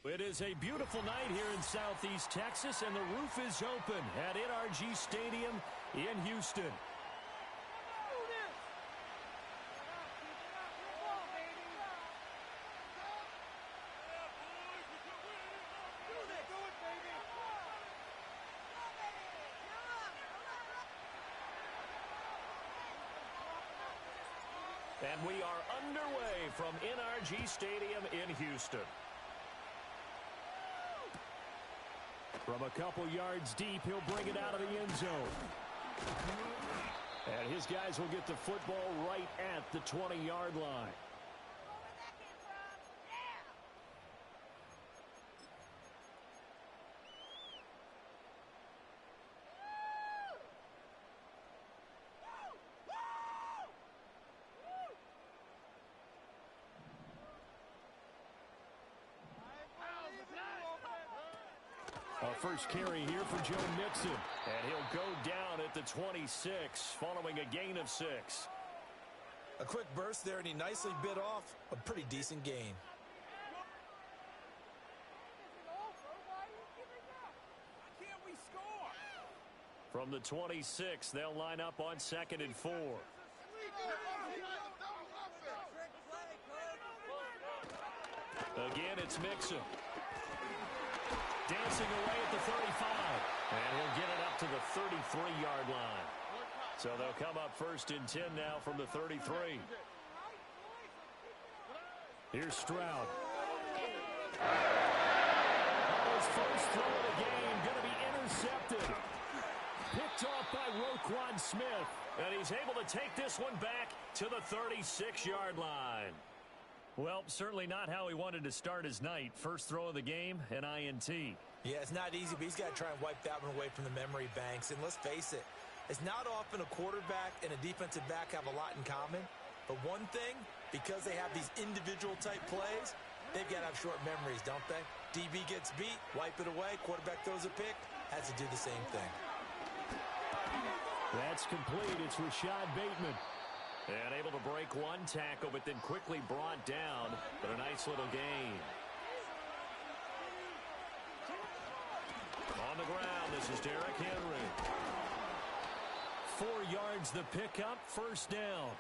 It is a beautiful night here in Southeast Texas, and the roof is open at NRG Stadium in Houston. And we are underway from NRG Stadium in Houston. From a couple yards deep, he'll bring it out of the end zone. And his guys will get the football right at the 20-yard line. A first carry here for Joe Mixon. And he'll go down at the 26, following a gain of 6. A quick burst there, and he nicely bit off a pretty decent gain. From the 26, they'll line up on 2nd and 4. Again, it's Mixon. Dancing away at the 35. And he'll get it up to the 33-yard line. So they'll come up 1st and 10 now from the 33. Here's Stroud. His first throw of the game going to be intercepted. Picked off by Roquan Smith. And he's able to take this one back to the 36-yard line. Well, certainly not how he wanted to start his night. First throw of the game, an INT. Yeah, it's not easy, but he's got to try and wipe that one away from the memory banks. And let's face it, it's not often a quarterback and a defensive back have a lot in common. But one thing, because they have these individual type plays, they've got to have short memories, don't they? DB gets beat, wipe it away, quarterback throws a pick, has to do the same thing. That's complete. It's Rashad Bateman. And able to break one tackle, but then quickly brought down. But a nice little gain. On the ground, this is Derrick Henry. 4 yards the pickup, first down.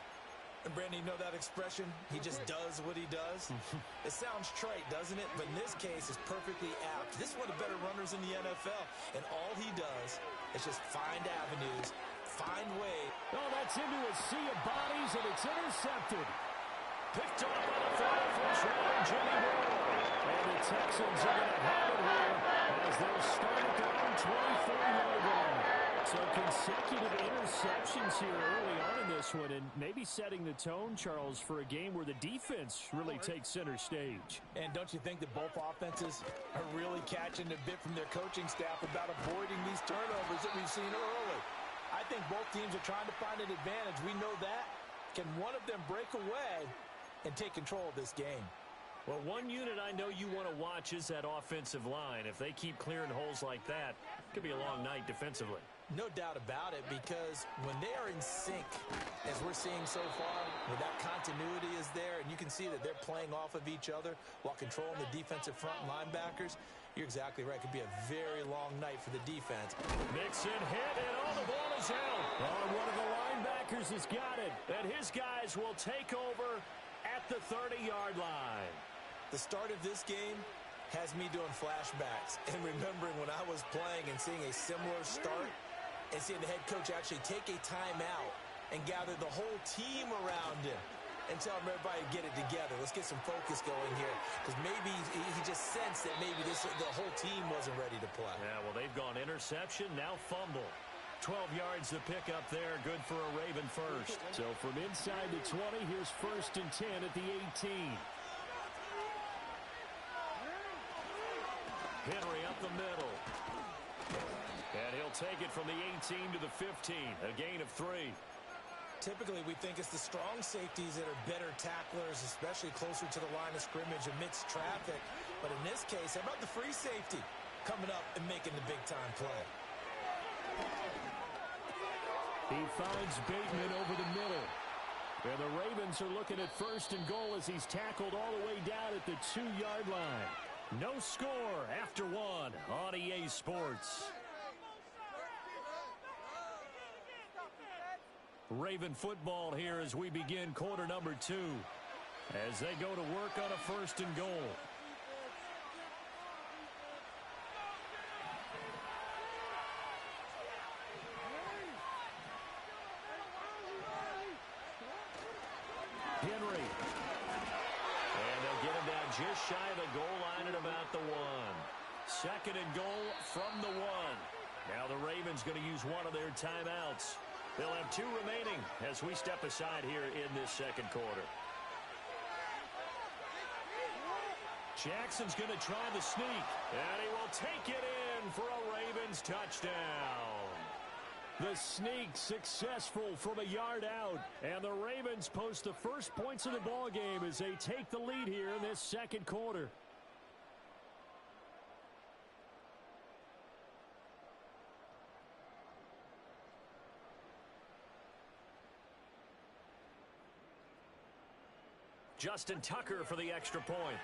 And Brandon, you know that expression? He just does what he does. It sounds trite, doesn't it? But in this case, it's perfectly apt. This is one of the better runners in the NFL. And all he does is just find avenues, find ways. Oh, that's into a sea of bodies, and it's intercepted. Picked off by the flag from Jimmy Ward. And the Texans are going to have it here as they'll start at their own 24-yard line. So consecutive interceptions here early on in this one, and maybe setting the tone, Charles, for a game where the defense really takes center stage. And don't you think that both offenses are really catching a bit from their coaching staff about avoiding these turnovers that we've seen early? I think both teams are trying to find an advantage. We know that. Can one of them break away and take control of this game? Well, one unit I know you want to watch is that offensive line. If they keep clearing holes like that, it could be a long night defensively. No doubt about it, because when they are in sync, as we're seeing so far, when that continuity is there, and you can see that they're playing off of each other while controlling the defensive front linebackers, you're exactly right. It could be a very long night for the defense. Mixon hit, and all the ball is out. Oh, one of the linebackers has got it, and his guys will take over at the 30-yard line. The start of this game has me doing flashbacks and remembering when I was playing and seeing a similar start and seeing the head coach actually take a timeout and gather the whole team around him and tell everybody to get it together. Let's get some focus going here, because maybe he just sensed that maybe the whole team wasn't ready to play. Yeah, well, they've gone interception, now fumble. 12 yards to pick up there, good for a Raven first. So from inside the 20, here's 1st and 10 at the 18. Henry up the middle. And he'll take it from the 18 to the 15, a gain of 3. Typically, we think it's the strong safeties that are better tacklers, especially closer to the line of scrimmage amidst traffic. But in this case, how about the free safety coming up and making the big-time play? He finds Bateman over the middle. And the Ravens are looking at 1st and goal as he's tackled all the way down at the 2-yard line. No score after one on EA Sports. Raven football here as we begin quarter number 2. As they go to work on a 1st and goal. Henry. And they'll get him down just shy of the goal line at about the 1. 2nd and goal from the 1. Now the Ravens going to use one of their timeouts. They'll have 2 remaining as we step aside here in this 2nd quarter. Jackson's going to try the sneak, and he will take it in for a Ravens touchdown. The sneak successful from a yard out, and the Ravens post the first points of the ball game as they take the lead here in this 2nd quarter. Justin Tucker for the extra point.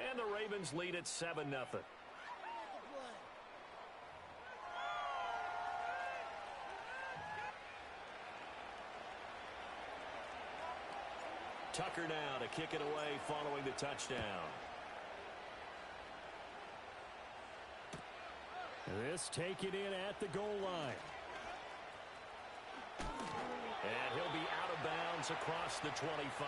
And the Ravens lead at 7-0. Tucker now to kick it away following the touchdown. This taken in at the goal line. And he'll be out of bounds across the 25.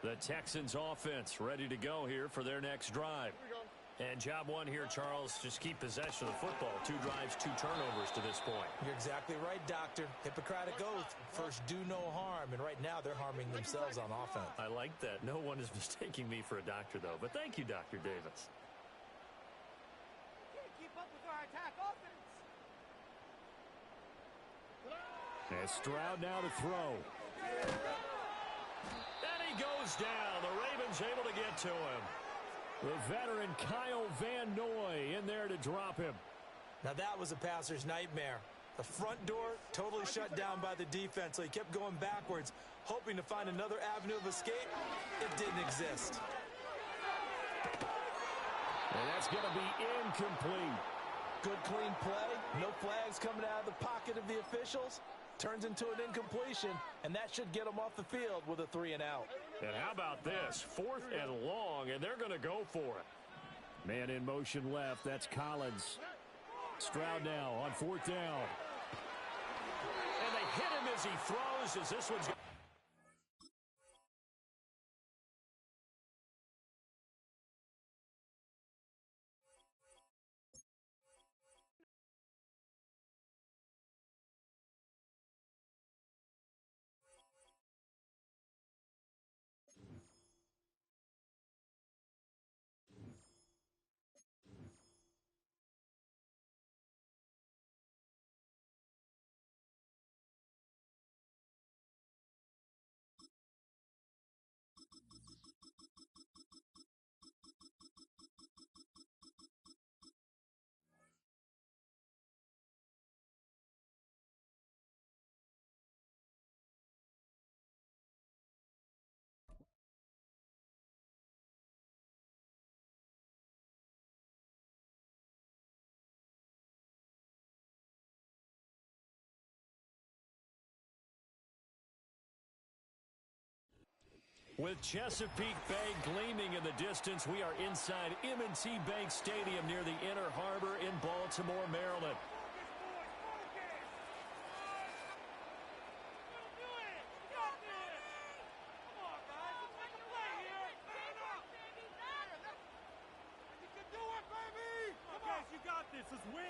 The Texans offense ready to go here for their next drive. And job one here, Charles, just keep possession of the football. 2 drives, 2 turnovers to this point. You're exactly right, Doctor. Hippocratic oath. First, do no harm. And right now, they're harming themselves on offense. I like that. No one is mistaking me for a doctor, though. But thank you, Dr. Davis. Can't keep up with our attack offense. And Stroud now to throw. And he goes down. The Ravens able to get to him. The veteran Kyle Van Noy in there to drop him. Now that was a passer's nightmare. The front door totally shut down by the defense, so he kept going backwards, hoping to find another avenue of escape. It didn't exist. And that's going to be incomplete. Good clean play. No flags coming out of the pocket of the officials. Turns into an incompletion, and that should get them off the field with a 3-and-out. And how about this? 4th and long, and they're going to go for it. Man in motion left. That's Collins. Stroud now on 4th down. And they hit him as he throws as this one's with Chesapeake Bay gleaming in the distance, we are inside M&T Bank Stadium near the Inner Harbor in Baltimore, Maryland. You got this. Let's win.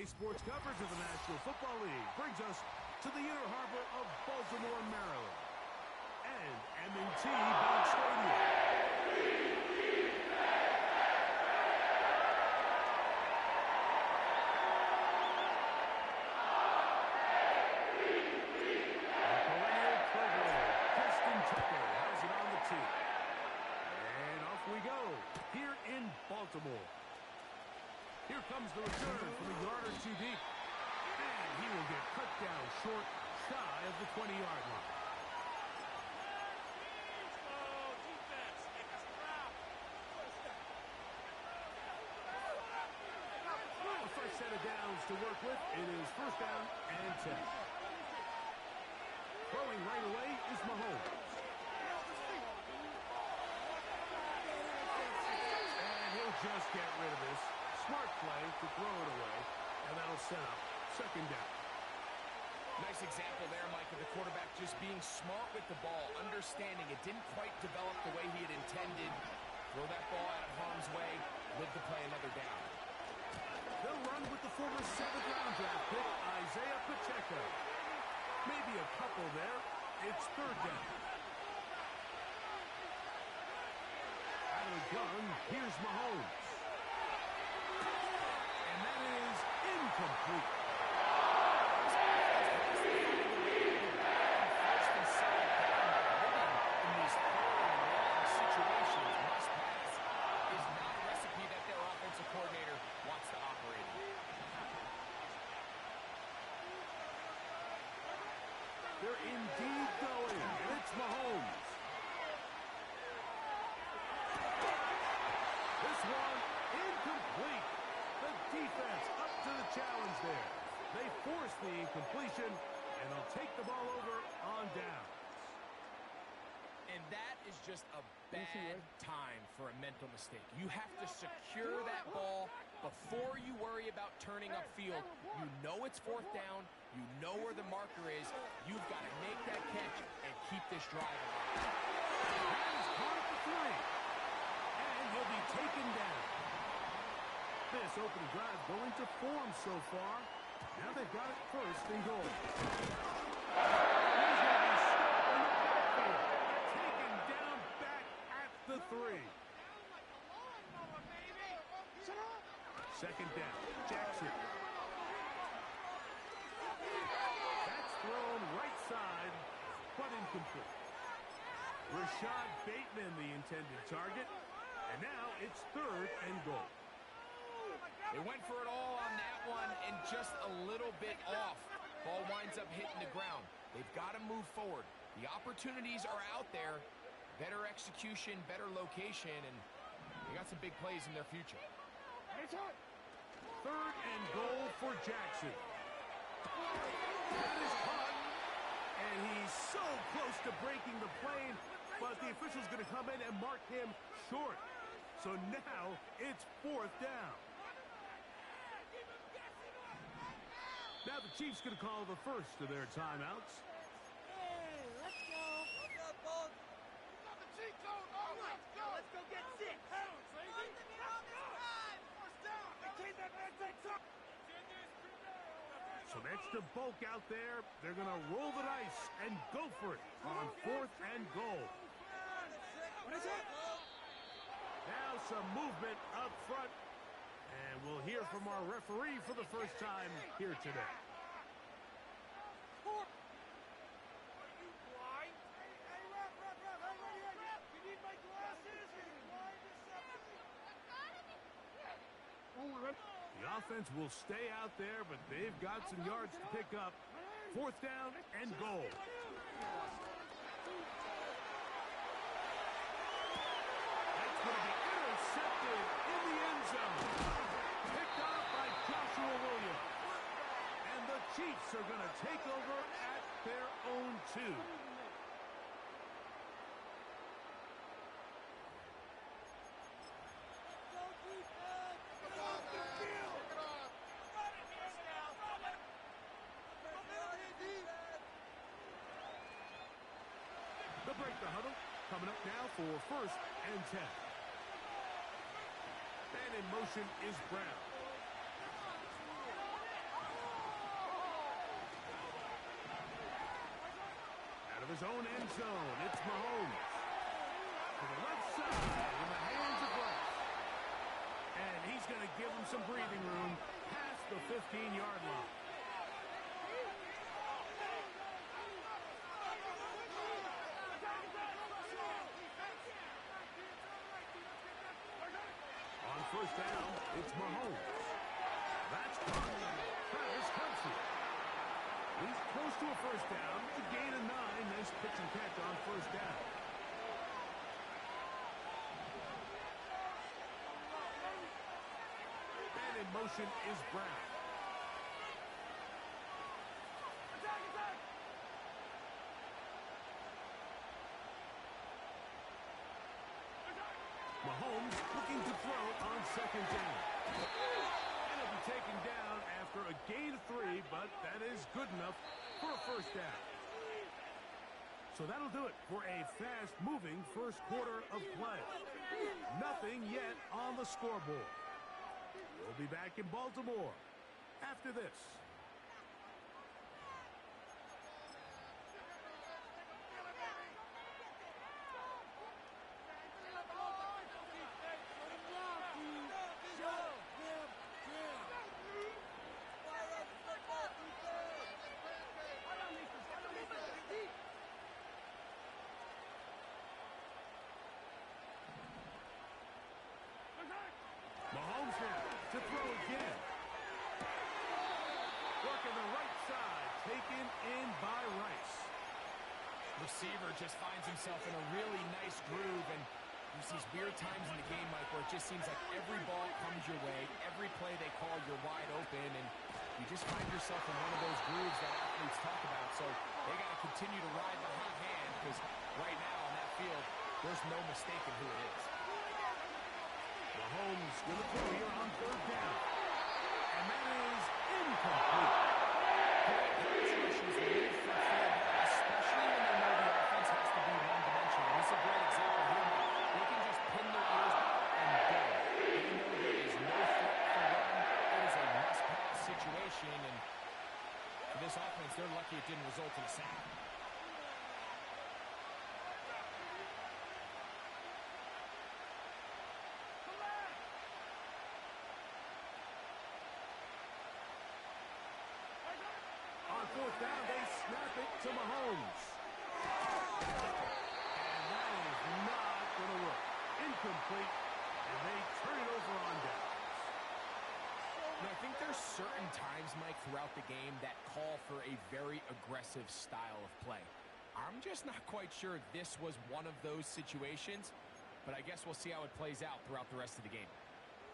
NBA sports coverage of the National Football League brings us to the inner harbor of Baltimore, Maryland, and M&T Bank Stadium. Baltimore. Here comes the return from a yard or two deep. And he will get cut down short, shy of the 20-yard line. A fresh set of downs to work with. It is first down and 10. Throwing right away is Mahomes. Just get rid of this. Smart play to throw it away, and that'll set up second down. Nice example there, Mike, of the quarterback just being smart with the ball, understanding it didn't quite develop the way he had intended. Throw that ball out of harm's way, live to play another down. They'll run with the former 7th-round draft pick, Isaiah Pacheco. Maybe a couple there. It's third down. Gun, here's Mahomes. And that is incomplete. First and second down, in these third and long situations, must pass is not a recipe that their offensive coordinator wants to operate in. They're indeed going, and it's Mahomes. One incomplete. The defense up to the challenge there. They force the incompletion, and they'll take the ball over on downs. And that is just a bad time for a mental mistake. You have to secure that ball before you worry about turning upfield. You know it's fourth down. You know where the marker is. You've got to make that catch and keep this drive alive. That is caught at the 3. Will be taken down. This opening drive going to form so far. Now they've got it first and goal. He's going to be stopped in the backfield. Taken down back at the 3. Second down. Jackson. That's thrown right side, but incomplete. Rashad Bateman, the intended target. And now it's third and goal. They went for it all on that one and just a little bit off. Ball winds up hitting the ground. They've got to move forward. The opportunities are out there. Better execution, better location, and they got some big plays in their future. Third and goal for Jackson. That is caught. And he's so close to breaking the plane, but the official's going to come in and mark him short. So now it's fourth down. Now the Chiefs going to call the first of their timeouts. Hey, let's go. Let's go. Let's go get 6. So that's the bulk out there. They're going to roll the dice and go for it on fourth and goal. Now some movement up front, and we'll hear from our referee for the first time here today. Are you blind? Hey, ref. You need my glasses? Are you blind or something? The offense will stay out there, but they've got some yards to pick up. Fourth down and goal. Going to be intercepted in the end zone. Picked up by Joshua Williams. And the Chiefs are going to take over at their own 2. They'll break the huddle. Coming up now for first and 10. And in motion is Brown. his own end zone. It's Mahomes. To the left side in the hands of Rice. And he's going to give him some breathing room past the 15-yard line. On first down, it's Mahomes. That's Travis Kelce. He's close to a first down. To gain a 9. Nice pitch and catch on first down. And in motion is Brown. Mahomes looking to throw on second down. And he'll be taken down after a gain of 3, but that is good enough for a first down. So that'll do it for a fast-moving first quarter of play. Nothing yet on the scoreboard. We'll be back in Baltimore after this. Mahomes now to throw again. Working the right side, taken in by Rice. Receiver just finds himself in a really nice groove, and there's these weird times in the game, Mike, where it just seems like every ball comes your way, every play they call, you're wide open, and you just find yourself in one of those grooves that athletes talk about. So they got to continue to ride the hot hand, because right now on that field, there's no mistaking who it is. Mahomes going to throw here on third down. And that is incomplete. Great pass rushes lead from field, especially when they know the offense has to be one-dimensional. This is a great example here. They can just pin their ears back and go. They know there is no threat for run. It is a must-pass situation, and for this offense, they're lucky it didn't result in a sack. Fourth down, they snap it to Mahomes. And that is not going to work. Incomplete, and they turn it over on downs. And I think there's certain times, Mike, throughout the game that call for a very aggressive style of play. I'm just not quite sure this was one of those situations, but I guess we'll see how it plays out throughout the rest of the game.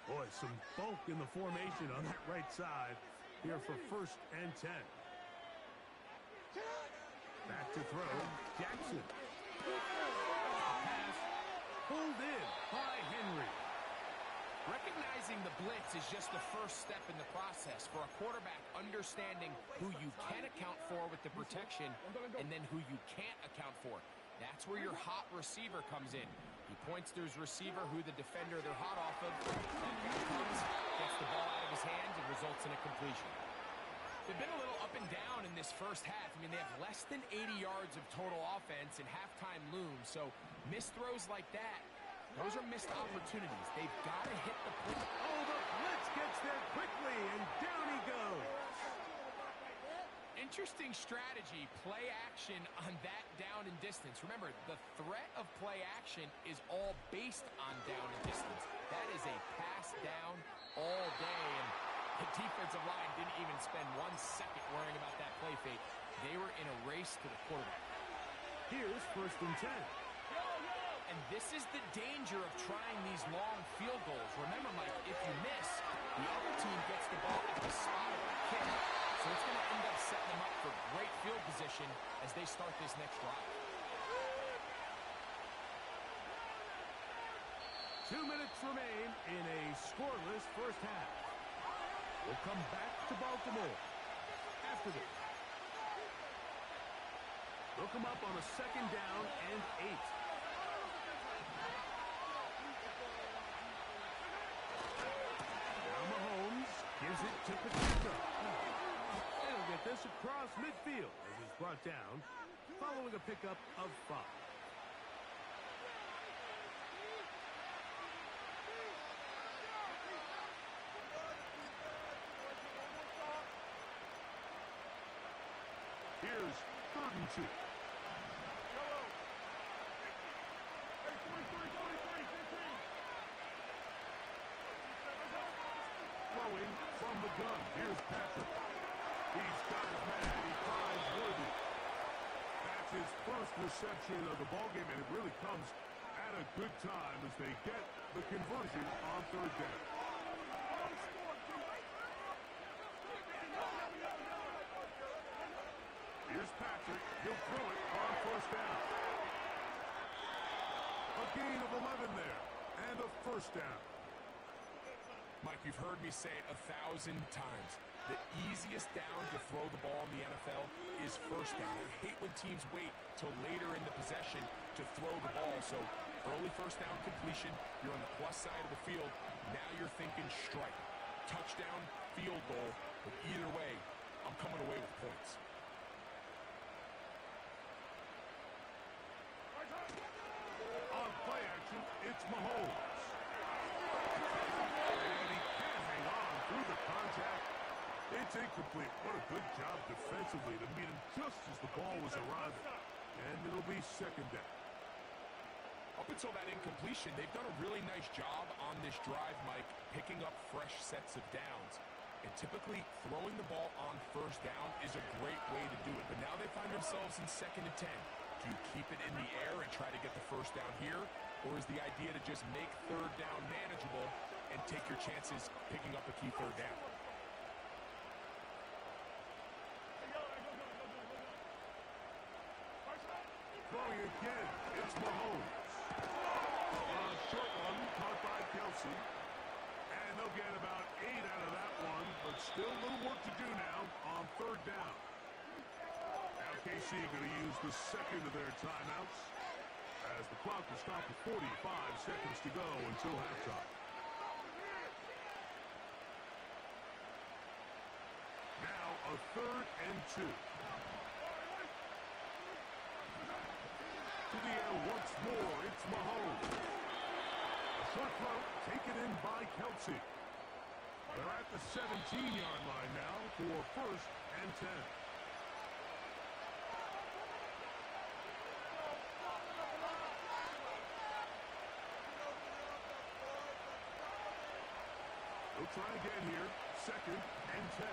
Boy, some bulk in the formation on that right side here for first and 10. Back to throw, Jackson. Pass pulled in by Henry. Recognizing the blitz is just the first step in the process for a quarterback, understanding who you can account for with the protection and then who you can't account for. That's where your hot receiver comes in. He points to his receiver, who the defender they're hot off of. That comes, gets the ball out of his hands, and results in a completion. They've been a little up and down in this first half. I mean, they have less than 80 yards of total offense, and halftime looms. So missed throws like that, those are missed opportunities. They've got to hit the point. Oh, the blitz gets there quickly, and down he goes. Interesting strategy, play action on that down and distance. Remember, the threat of play action is all based on down and distance. That is a pass down all day, and the defensive line didn't even spend 1 second worrying about that play fake. They were in a race to the quarterback. Here's first and 10. And this is the danger of trying these long field goals. Remember, Mike, if you miss, the other team gets the ball at the spot of the kick. So it's going to end up setting them up for great field position as they start this next drive. 2 minutes remain in a scoreless first half. We'll come back to Baltimore after this. They'll come up on a second down and 8. Now Mahomes gives it to Pacheco. He'll get this across midfield as he's brought down following a pickup of 5. Here's 3rd and 2. Throwing from the gun. Here's Patrick. He's got his man. He finds Worthy. That's his first reception of the ballgame, and it really comes at a good time as they get the conversion on 3rd down. Here's Patrick. He'll throw it on 1st down. A gain of 11 there, and a 1st down. Mike, you've heard me say it 1,000 times. The easiest down to throw the ball in the NFL is 1st down. I hate when teams wait till later in the possession to throw the ball. So early 1st down completion, you're on the plus side of the field. Now you're thinking strike. Touchdown, field goal. But either way, I'm coming away with points. On play action, it's Mahomes. Through the contact, it's incomplete. What a good job defensively to meet him just as the ball was arriving. And it'll be 2nd down. Up until that incompletion, they've done a really nice job on this drive, Mike, picking up fresh sets of downs. And typically, throwing the ball on 1st down is a great way to do it. But now they find themselves in 2nd and 10. Do you keep it in the air and try to get the 1st down here? Or is the idea to just make 3rd down manageable and take your chances picking up a key 3rd down? Throwing again, it's Mahomes. Short one, caught by Kelsey. And they'll get about 8 out of that one, but still a little work to do now on 3rd down. Now KC going to use the 2nd of their timeouts as the clock will stop with 45 seconds to go until halftime. Now a 3rd and 2. To the air once more, it's Mahomes. A short throw taken in by Kelsey. They're at the 17-yard line now for 1st and 10. They'll try again here, 2nd and 10.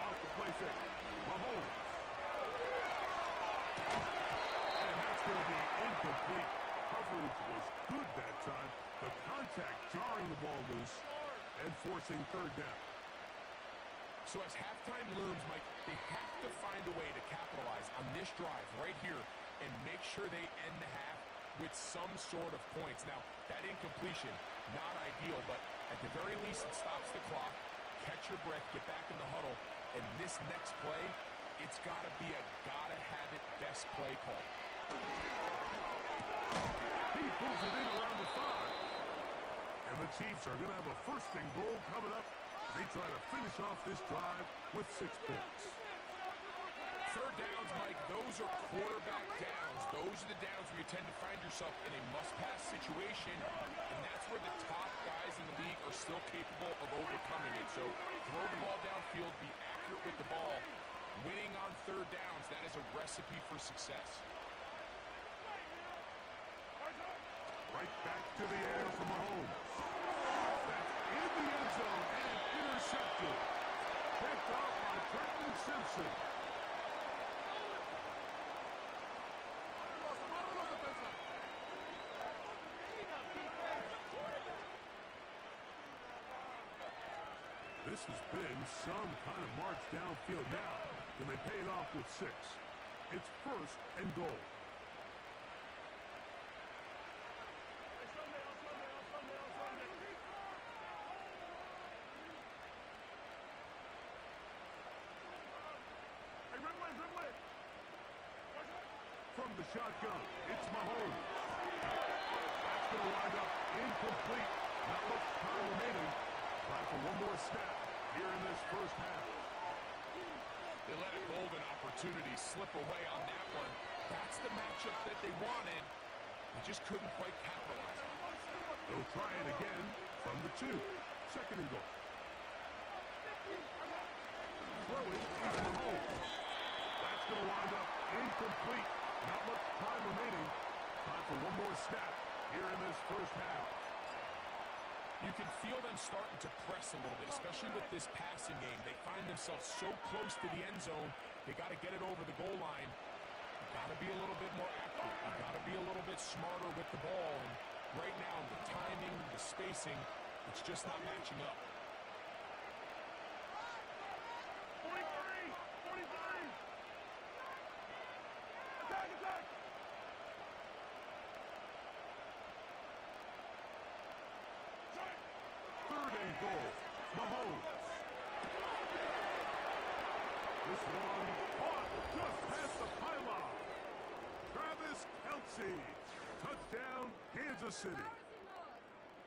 Off the play fake, Mahomes. And that's going to be incomplete. Coverage was good that time. The contact jarring the ball loose and forcing 3rd down. So as halftime looms, Mike, they have to find a way to capitalize on this drive right here and make sure they end the half with some sort of points. Now, that incompletion, not ideal, but at the very least it stops the clock. Catch your breath, get back in the huddle, and this next play, it's got to be a gotta-have-it best play call. He pulls it in around the 5. And the Chiefs are going to have a 1st and goal coming up. They try to finish off this drive with 6 points. 3rd downs, Mike, those are quarterback downs. Those are the downs where you tend to find yourself in a must-pass situation, and that's where the top guys in the league are still capable of overcoming it. So throw the ball downfield, be accurate with the ball. Winning on 3rd downs, that is a recipe for success. Right back to the air for Mahomes. That's in the end zone and intercepted. Picked off by Trenton Simpson. This has been some kind of march downfield now, and they pay it off with 6. It's 1st and goal. From the shotgun, it's Mahomes. That's going to wind up incomplete. Not much time remaining. Time for one more snap here in this 1st half. They let a golden opportunity slip away on that one. That's the matchup that they wanted. They just couldn't quite capitalize. They'll try it again from the 2. Second and goal. Throwing into the hole. That's going to wind up incomplete. Not much time remaining. Time for one more snap here in this first half. You can feel them starting to press a little bit, especially with this passing game. They find themselves so close to the end zone, they got to get it over the goal line. You got to be a little bit more accurate. You got to be a little bit smarter with the ball. And right now, the timing, the spacing, it's just not matching up. 43! 43! Attack, attack! Third and goal. Mahomes. This one caught just past the pylon. Travis Kelce. Touchdown, Kansas City.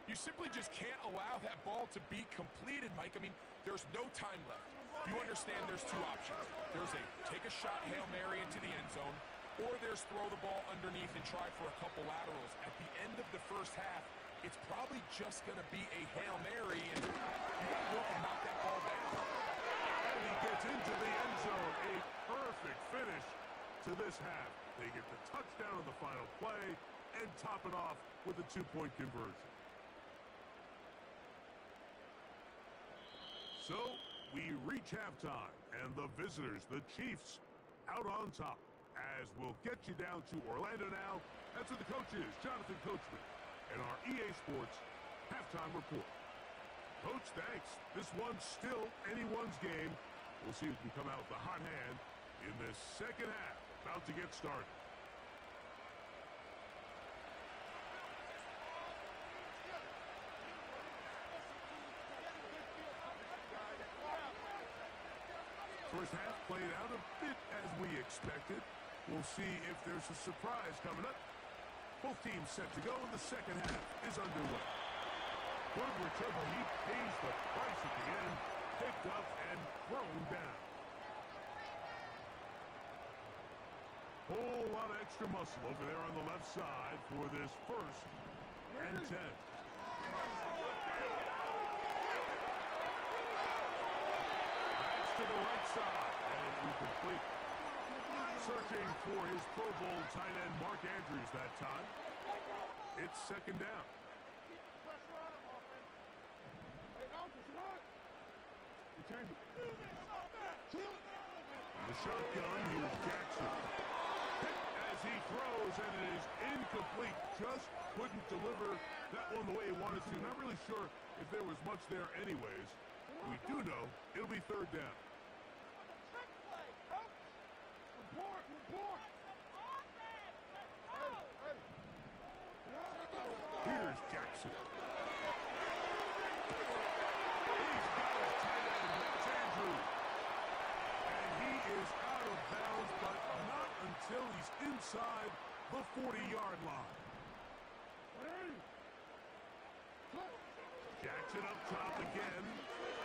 You simply just can't allow that ball to be completed, Mike. I mean, there's no time left. You understand there's 2 options. There's a take a shot Hail Mary into the end zone, or there's throw the ball underneath and try for a couple laterals. At the end of the first half, it's probably just going to be a Hail Mary, and you got to go up and knock that ball down. And he gets into the end zone. A perfect finish to this half. They get the touchdown on the final play and top it off with a 2-point conversion. So we reach halftime, and the visitors, the Chiefs, out on top. As we'll get you down to Orlando now. That's with the coaches, Jonathan Coachman, and our EA Sports halftime report. Coach, thanks. This one's still anyone's game. We'll see who can come out with the hot hand in this second half. About to get started. First half played out a bit as we expected. We'll see if there's a surprise coming up. Both teams set to go, and the second half is underway. Good return, but he pays the price at the end. Picked up and thrown down. Whole lot of extra muscle over there on the left side for this 1st and 10. To the right side, and incomplete. Searching for his Pro Bowl tight end Mark Andrews that time. It's second down. The shotgun, here's Jackson. Hit as he throws, and it is incomplete. Just couldn't deliver that one the way he wanted to. Not really sure if there was much there anyways. We do know it'll be third down. Here's Jackson. He's got his tight end, that's Andrews. And he is out of bounds, but not until he's inside the 40-yard line. Jackson up top again.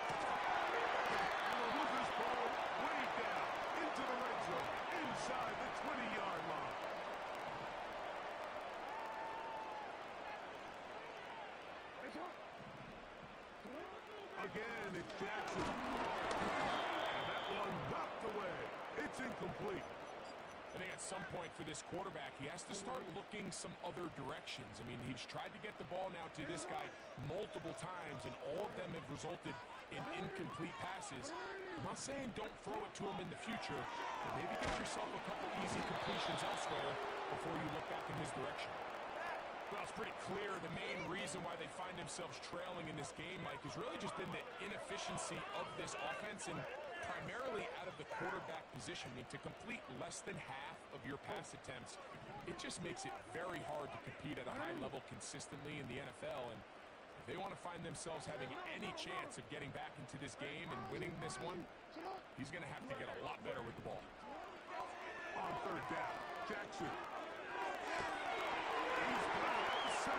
And the Rufus ball way down into the red zone, inside the 20-yard line. Again, it's Jackson. And that one knocked away. It's incomplete. I think at some point for this quarterback, he has to start looking some other directions. I mean, he's tried to get the ball now to this guy multiple times, and all of them have resulted in incomplete passes. I'm not saying don't throw it to him in the future, but maybe get yourself a couple easy completions elsewhere before you look back in his direction. Well, it's pretty clear the main reason why they find themselves trailing in this game, Mike, has really just been the inefficiency of this offense, and primarily out of the quarterback position. I mean, to complete less than half of your pass attempts, it just makes it very hard to compete at a high level consistently in the NFL. And if they want to find themselves having any chance of getting back into this game and winning this one, he's going to have to get a lot better with the ball. On third down, Jackson. He's got 7.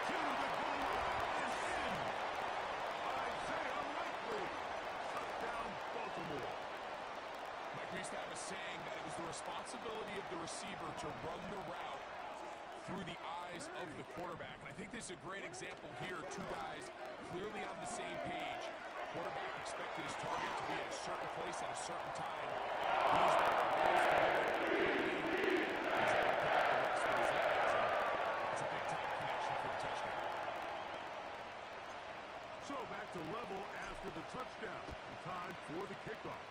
To the goal and in. Isaiah Likely. Touchdown, Baltimore. receiver to run the route through the eyes of the quarterback. And I think this is a great example here. Two guys clearly on the same page. Quarterback expected his target to be at a certain place at a certain time. He's got the balls delivered. He's able to pick up the rest of his legs. It's a big-time connection for a touchdown. So back to level after the touchdown. Time for the kickoff.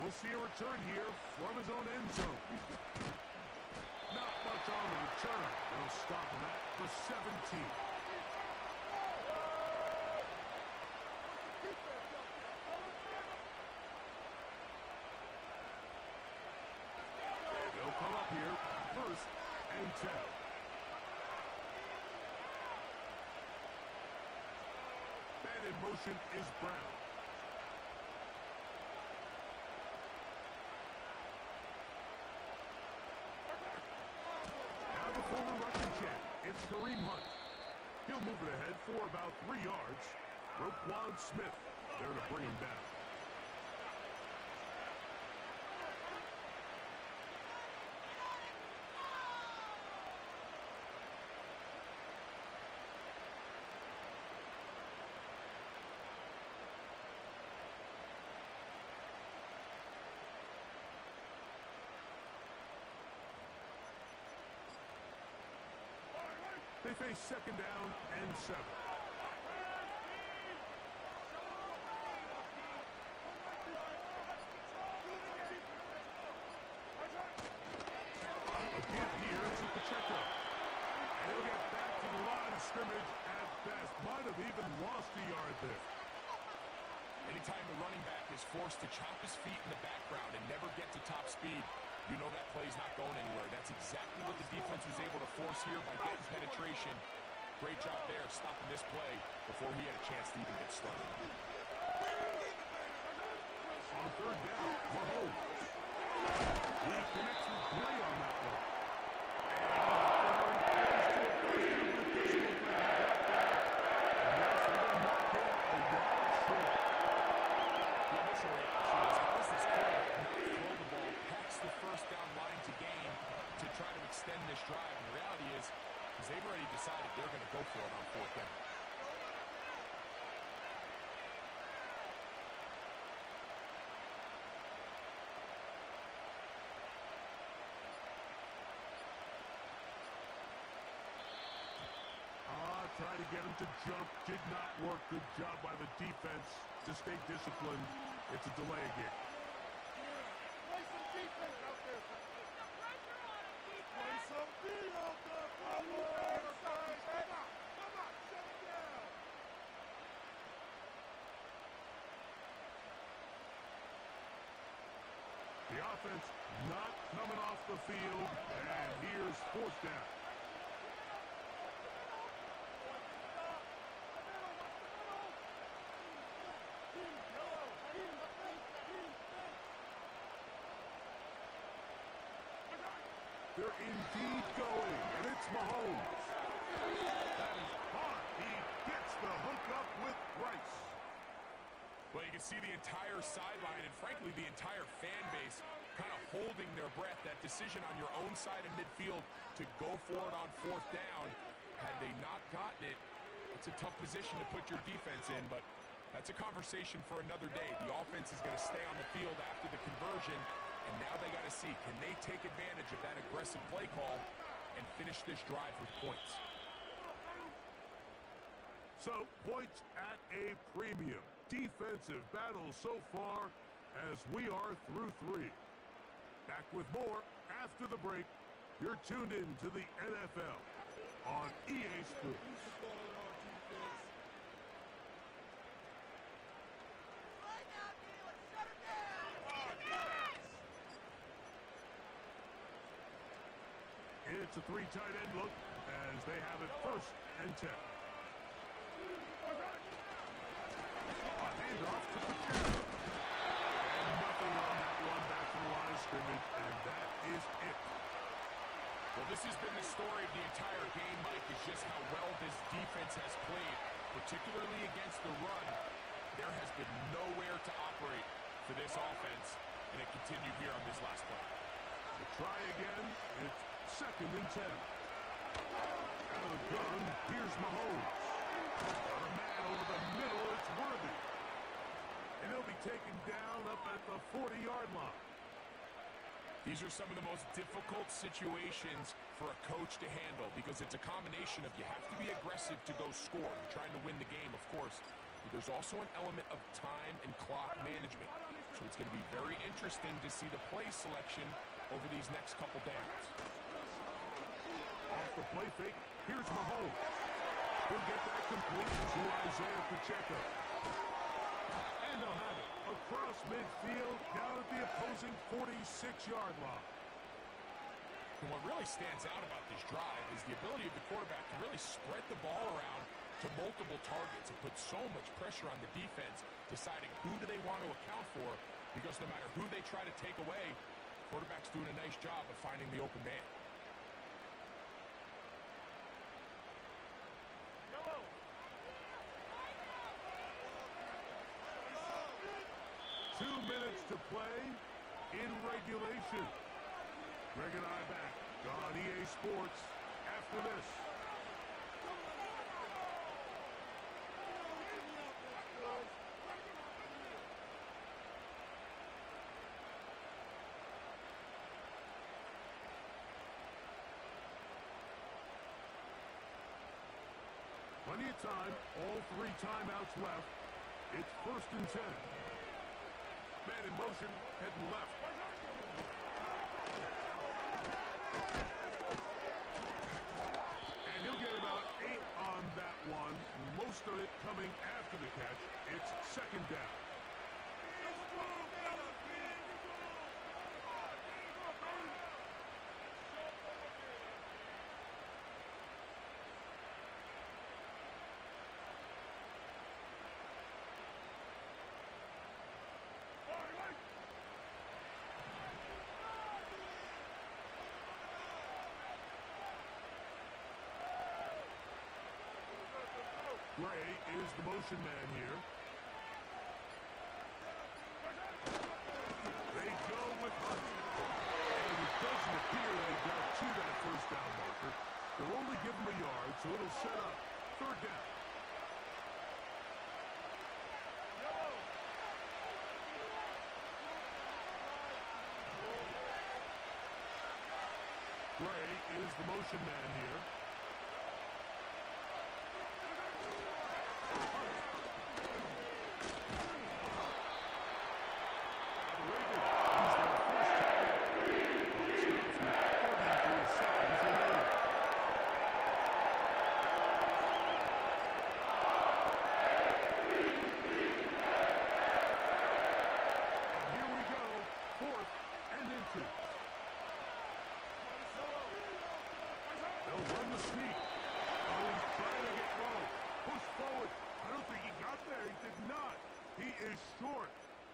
We'll see a return here from his own end zone. Not much on the return. They'll stop him at the 17. They'll come up here, 1st and 10. Man in motion is Brown. Now the former rushing champ, it's Kareem Hunt. He'll move it ahead for about 3 yards. Roquan Smith there to bring him down. They face 2nd down and 7. Again here to Pacheco. And he'll get back to the line of scrimmage at best. Might have even lost a yard there. Anytime the running back is forced to chop his feet in the background and never get to top speed, you know that play's not going anywhere. That's exactly what the defense was able to force here by getting penetration. Great job there stopping this play before he had a chance to even get started. On 3rd down, Mahomes. He connects with Gray on that one. Extend this drive, and the reality is they've already decided they're going to go for it on 4th down. Trying to get him to jump, did not work. Good job by the defense to stay disciplined. It's a delay again. Play some defense out there. Play some D out there. Come on, shut it down. The offense not coming off the field, and here's 4th down. They're indeed going, and it's Mahomes. That is hard. He gets the hook up with Rice. Well, you can see the entire sideline and, frankly, the entire fan base kind of holding their breath. That decision on your own side of midfield to go for it on 4th down, had they not gotten it, it's a tough position to put your defense in, but that's a conversation for another day. The offense is going to stay on the field after the conversion, and now they got to see, can they take advantage of that aggressive play call and finish this drive with points? So, points at a premium. Defensive battle so far as we are through 3. Back with more after the break. You're tuned in to the NFL on EA Sports. It's a 3 tight end look as they have it 1st and 10. A handoff to Pacheco. And nothing on that one back to the line of scrimmage, and that is it. Well, this has been the story of the entire game, Mike, is just how well this defense has played, particularly against the run. There has been nowhere to operate. for this offense, and it continued here on this last play. Try again. It's 2nd and 10. Out of the gun, here's Mahomes. Got a man over the middle, it's Worthy. And he'll be taken down up at the 40-yard line. These are some of the most difficult situations for a coach to handle because it's a combination of you have to be aggressive to go score. You're trying to win the game, of course, but there's also an element of time and clock management. So it's going to be very interesting to see the play selection over these next couple downs. Off the play fake, here's Mahomes. He'll get that complete to Isaiah Pacheco. And they'll have it across midfield, down at the opposing 46-yard line. And what really stands out about this drive is the ability of the quarterback to really spread the ball around to multiple targets and put so much pressure on the defense, deciding who do they want to account for, because no matter who they try to take away, quarterback's doing a nice job of finding the open man. 2 minutes to play in regulation. Greg and I back on EA Sports after this. Plenty of time, all 3 timeouts left. It's 1st and 10. Man in motion, heading left. And he'll get about 8 on that one. Most of it coming after the catch. It's 2nd down. Gray is the motion man here. They go with Hunt. And it doesn't appear they got to that 1st down marker. They'll only give him a yard, so it'll set up 3rd down. Gray is the motion man here.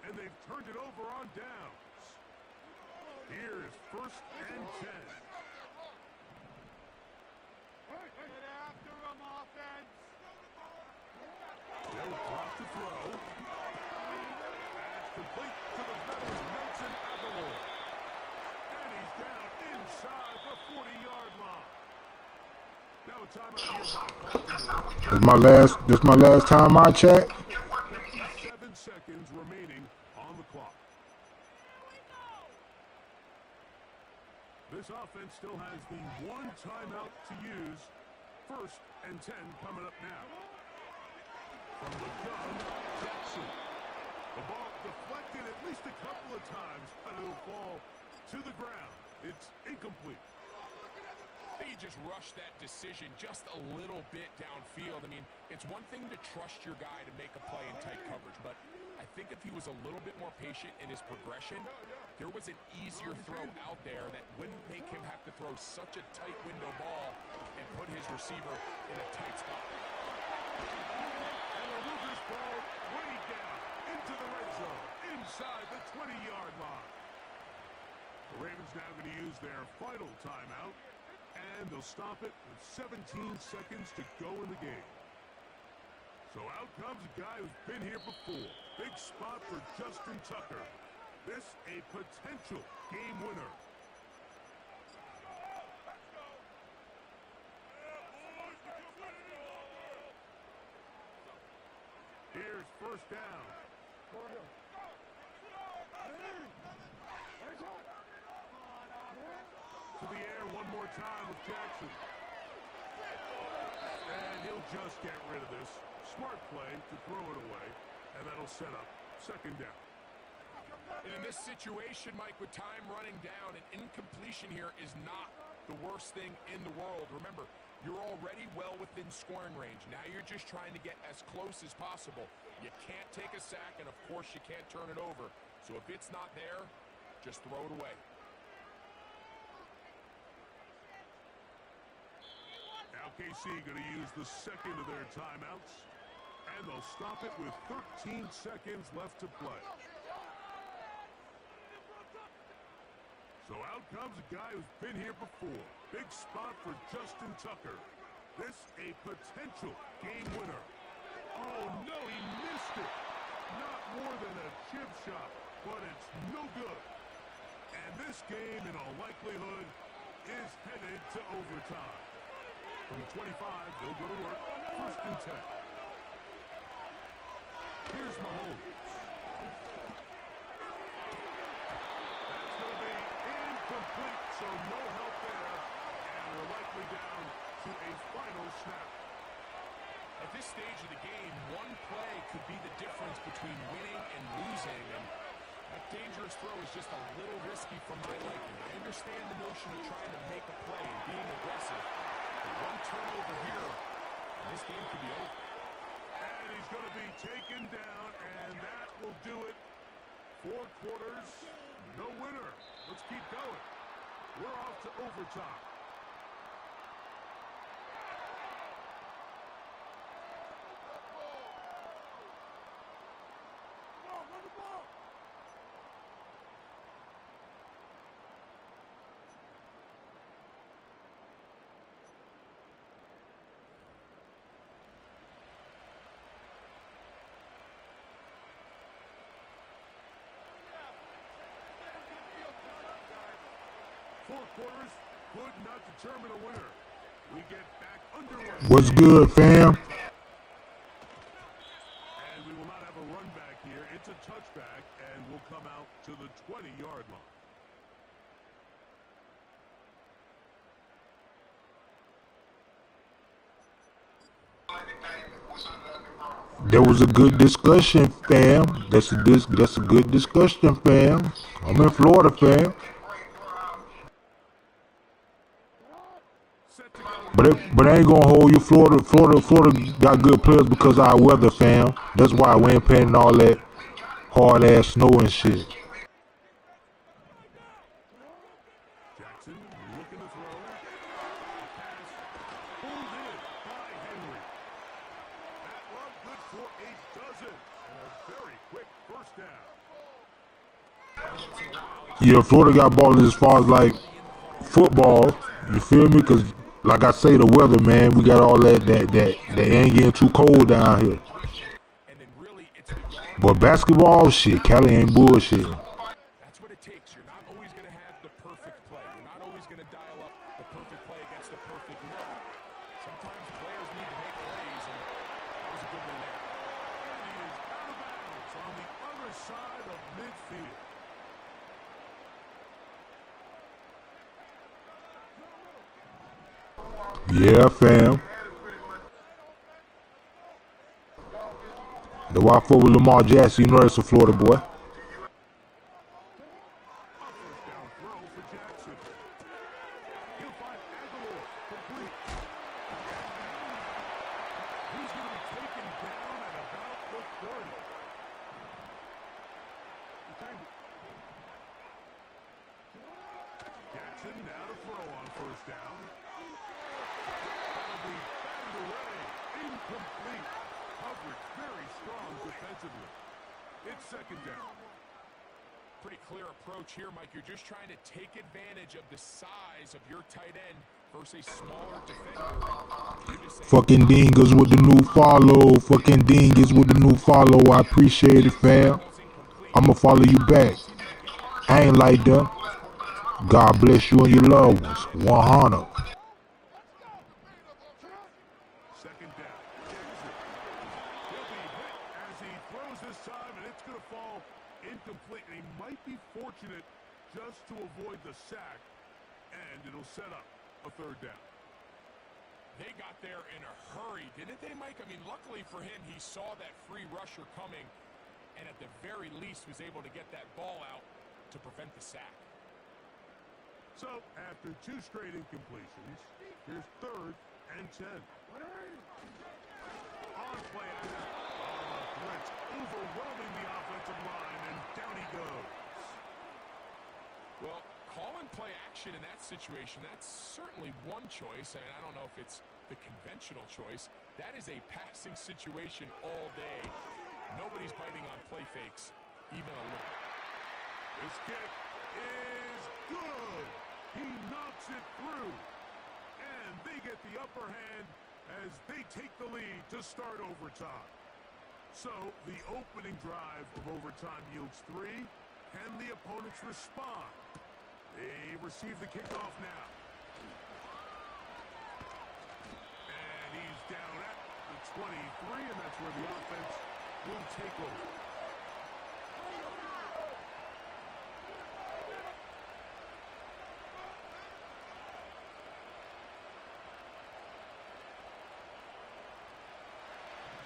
And they've turned it over on downs. Here is 1st and 10. Get after him, offense. They'll drop to throw. Pass complete to the veteran Nelson Aguilar. And he's down inside the 40-yard line. Now a timeout here. This my last time I check. 7 seconds remaining on the clock. This offense still has the 1 timeout to use. 1st and 10 coming up now. From the gun, Jackson. The ball deflected at least a couple of times, but it'll fall to the ground. It's incomplete. He just rushed that decision just a little bit downfield. I mean, it's one thing to trust your guy to make a play in tight coverage, but I think if he was a little bit more patient in his progression, there was an easier throw out there that wouldn't make him have to throw such a tight window ball and put his receiver in a tight spot. And the Rivers ball way down into the red zone, inside the 20-yard line. The Ravens now going to use their final timeout. And they'll stop it with 17 seconds to go in the game. So out comes a guy who's been here before. Big spot for Justin Tucker. This a potential game winner. Here's first down. To the air one more time with Jackson. And he'll just get rid of this. Smart play to throw it away. And that'll set up second down. In this situation, Mike, with time running down, an incompletion here is not the worst thing in the world. Remember, you're already well within scoring range. Now you're just trying to get as close as possible. You can't take a sack, and of course you can't turn it over. So if it's not there, just throw it away. Now KC going to use the second of their timeouts. And they'll stop it with 13 seconds left to play. So out comes a guy who's been here before. Big spot for Justin Tucker. This a potential game winner. Oh no, he missed it. Not more than a chip shot, but it's no good. And this game, in all likelihood, is headed to overtime. From the 25, they'll go to work. First and 10. Here's Mahomes. That's going to be incomplete, so no help there. And we're likely down to a final snap. At this stage of the game, one play could be the difference between winning and losing. And that dangerous throw is just a little risky for my liking. I understand the notion of trying to make a play and being aggressive. But one turnover here, and this game could be over. And he's going to be taken down, and that will do it. 4 quarters, no winner. Let's keep going. We're off to overtime. Four quarters could not determine a winner. We get back underway. What's good, fam? And we will not have a run back here. It's a touchback, and we'll come out to the 20-yard line. That was a good discussion, fam. That's a good discussion, fam. I'm in Florida, fam. But I ain't gonna hold you. Florida got good players because of our weather, fam. That's why we ain't paying all that hard ass snow and shit. Jackson looking to throw. Pass pulled in by Henry. That one good for a dozen. And a very quick first down. Yeah, Florida got ballers as far as like football. You feel me? Cause like I say, the weather, man, we got all that ain't getting too cold down here. But basketball, shit, Cali ain't bullshit. That's what it takes. You're not always going to have the perfect play. You're not always going to dial up the perfect play against the perfect look. Sometimes players need to make plays, and that was a good one there. And he is out of bounds on the other side of midfield. Yeah, fam. The wife for with Lamar Jackson, you know that's a Florida boy. Jackson now to throw on first down. That'll be batted away. Incomplete. Coverage very strong defensively. It's second down. Pretty clear approach here, Mike. You're just trying to take advantage of the size of your tight end versus a smaller defender. Fucking Dingas with the new follow. Fucking Dingas with the new follow. I appreciate it, fam. I'ma follow you back. I ain't like that. God bless you and your loved ones. 100. Second down. Jackson. He'll be hit as he throws this time, and it's going to fall incomplete. And he might be fortunate just to avoid the sack, and it'll set up a third down. They got there in a hurry, didn't they, Mike? I mean, luckily for him, he saw that free rusher coming, and at the very least was able to get that ball out to prevent the sack. So, after 2 straight incompletions, here's 3rd and 10. On play action. Blitz overwhelming the offensive line, and down he goes. Well, calling play action in that situation, that's certainly one choice. I mean, I don't know if it's the conventional choice. That is a passing situation all day. Nobody's biting on play fakes, even a little. This kick is good. He knocks it through. And they get the upper hand as they take the lead to start overtime. So the opening drive of overtime yields 3. Can the opponents respond? They receive the kickoff now. And he's down at the 23, and that's where the offense will take over.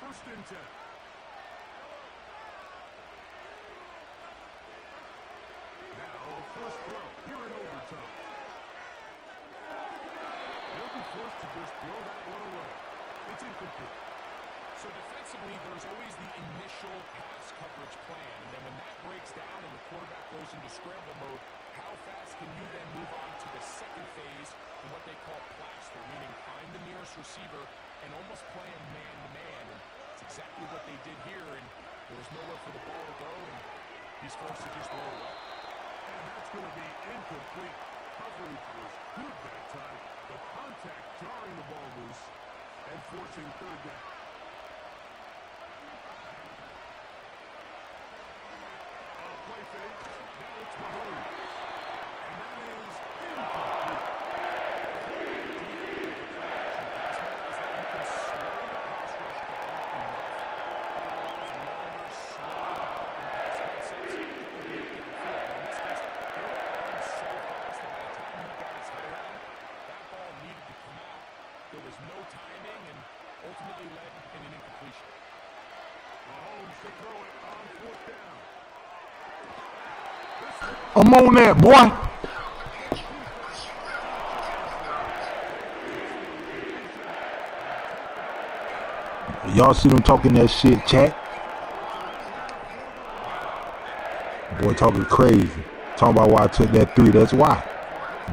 First and 10. Now, first throw here in overtime. They'll be forced to just throw that one away. It's incomplete. So defensively, there's always the initial pass coverage plan, and then when that breaks down and the quarterback goes into scramble mode, how fast can you then move on to the second phase in what they call plaster, meaning find the nearest receiver and almost play him man-to-man. And it's exactly what they did here, and there was nowhere for the ball to go, and he's forced to just roll away. And that's going to be incomplete. Coverage was good that time, but contact jarring the ball loose and forcing third down. Play fake. Now it's Mahomes. And that is incomplete. There was no timing and ultimately led in an incompletion. Mahomes to throw it on 4th down. I'm on that, boy. Y'all see them talking that shit, chat? Boy talking crazy. Talking about why I took that 3. That's why.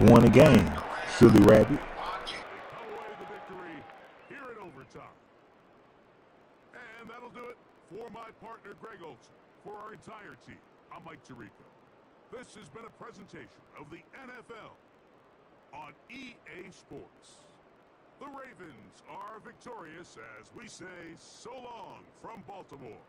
Won the game. Silly rabbit. Come away with the victory here in overtime. And that'll do it for my partner, Greg Olson. For our entire team, I'm Mike Tirico. This has been a presentation of the NFL on EA Sports. The Ravens are victorious as we say so long from Baltimore.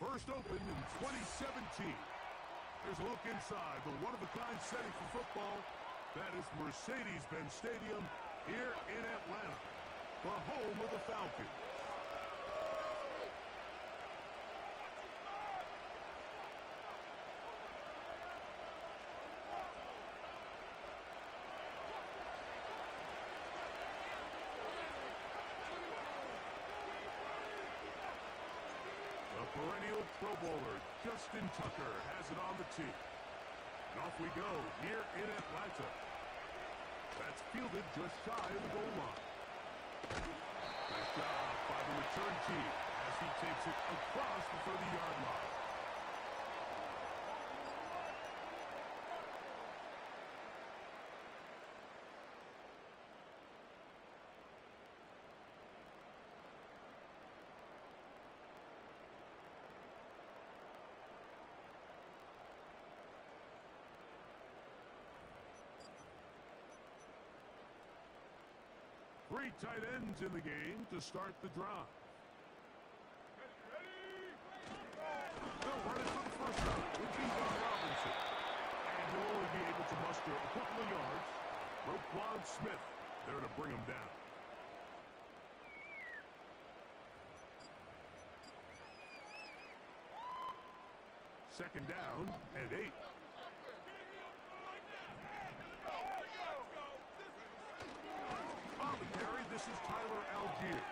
First opened in 2017. There's a look inside the one-of-a-kind setting for football. That is Mercedes-Benz Stadium here in Atlanta, the home of the Falcons. Perennial Pro Bowler Justin Tucker has it on the tee. And off we go here in Atlanta. That's fielded just shy of the goal line. Nice job by the return team as he takes it across the 30-yard line. Three tight ends in the game to start the drive. They'll run it for the first time with Bijan Robinson. And he'll only be able to muster a couple of yards. Roquan Smith there to bring him down. Second down and 8. This is Tyler Algier.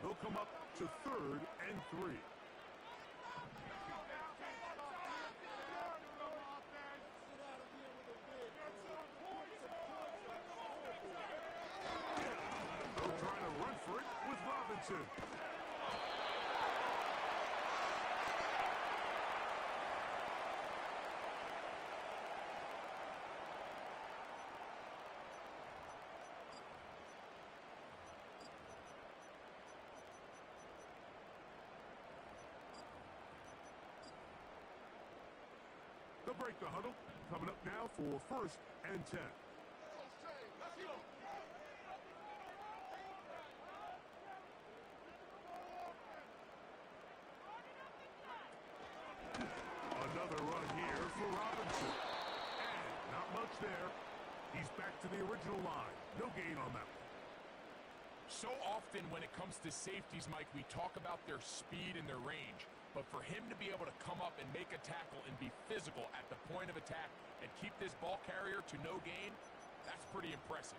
They'll come up to 3rd and 3. They'll break the huddle. Coming up now for 1st and 10. Another run here for Robinson. And not much there. He's back to the original line. No gain on that one. So often when it comes to safeties, Mike, we talk about their speed and their range. But for him to be able to come up and make a tackle and be physical at the point of attack and keep this ball carrier to no gain, that's pretty impressive.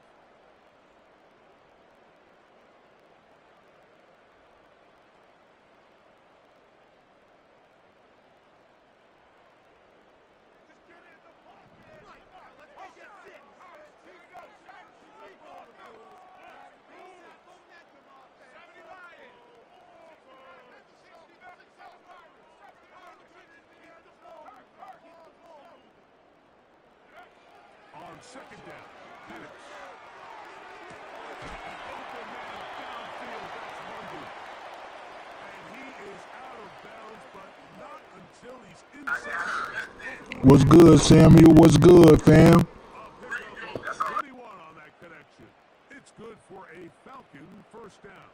Second down. Penix. Open man downfield. That's London. And he is out of bounds, but not until he's inside. What's good, Samuel? What's good, fam? 21 on that connection. It's good for a Falcon first down.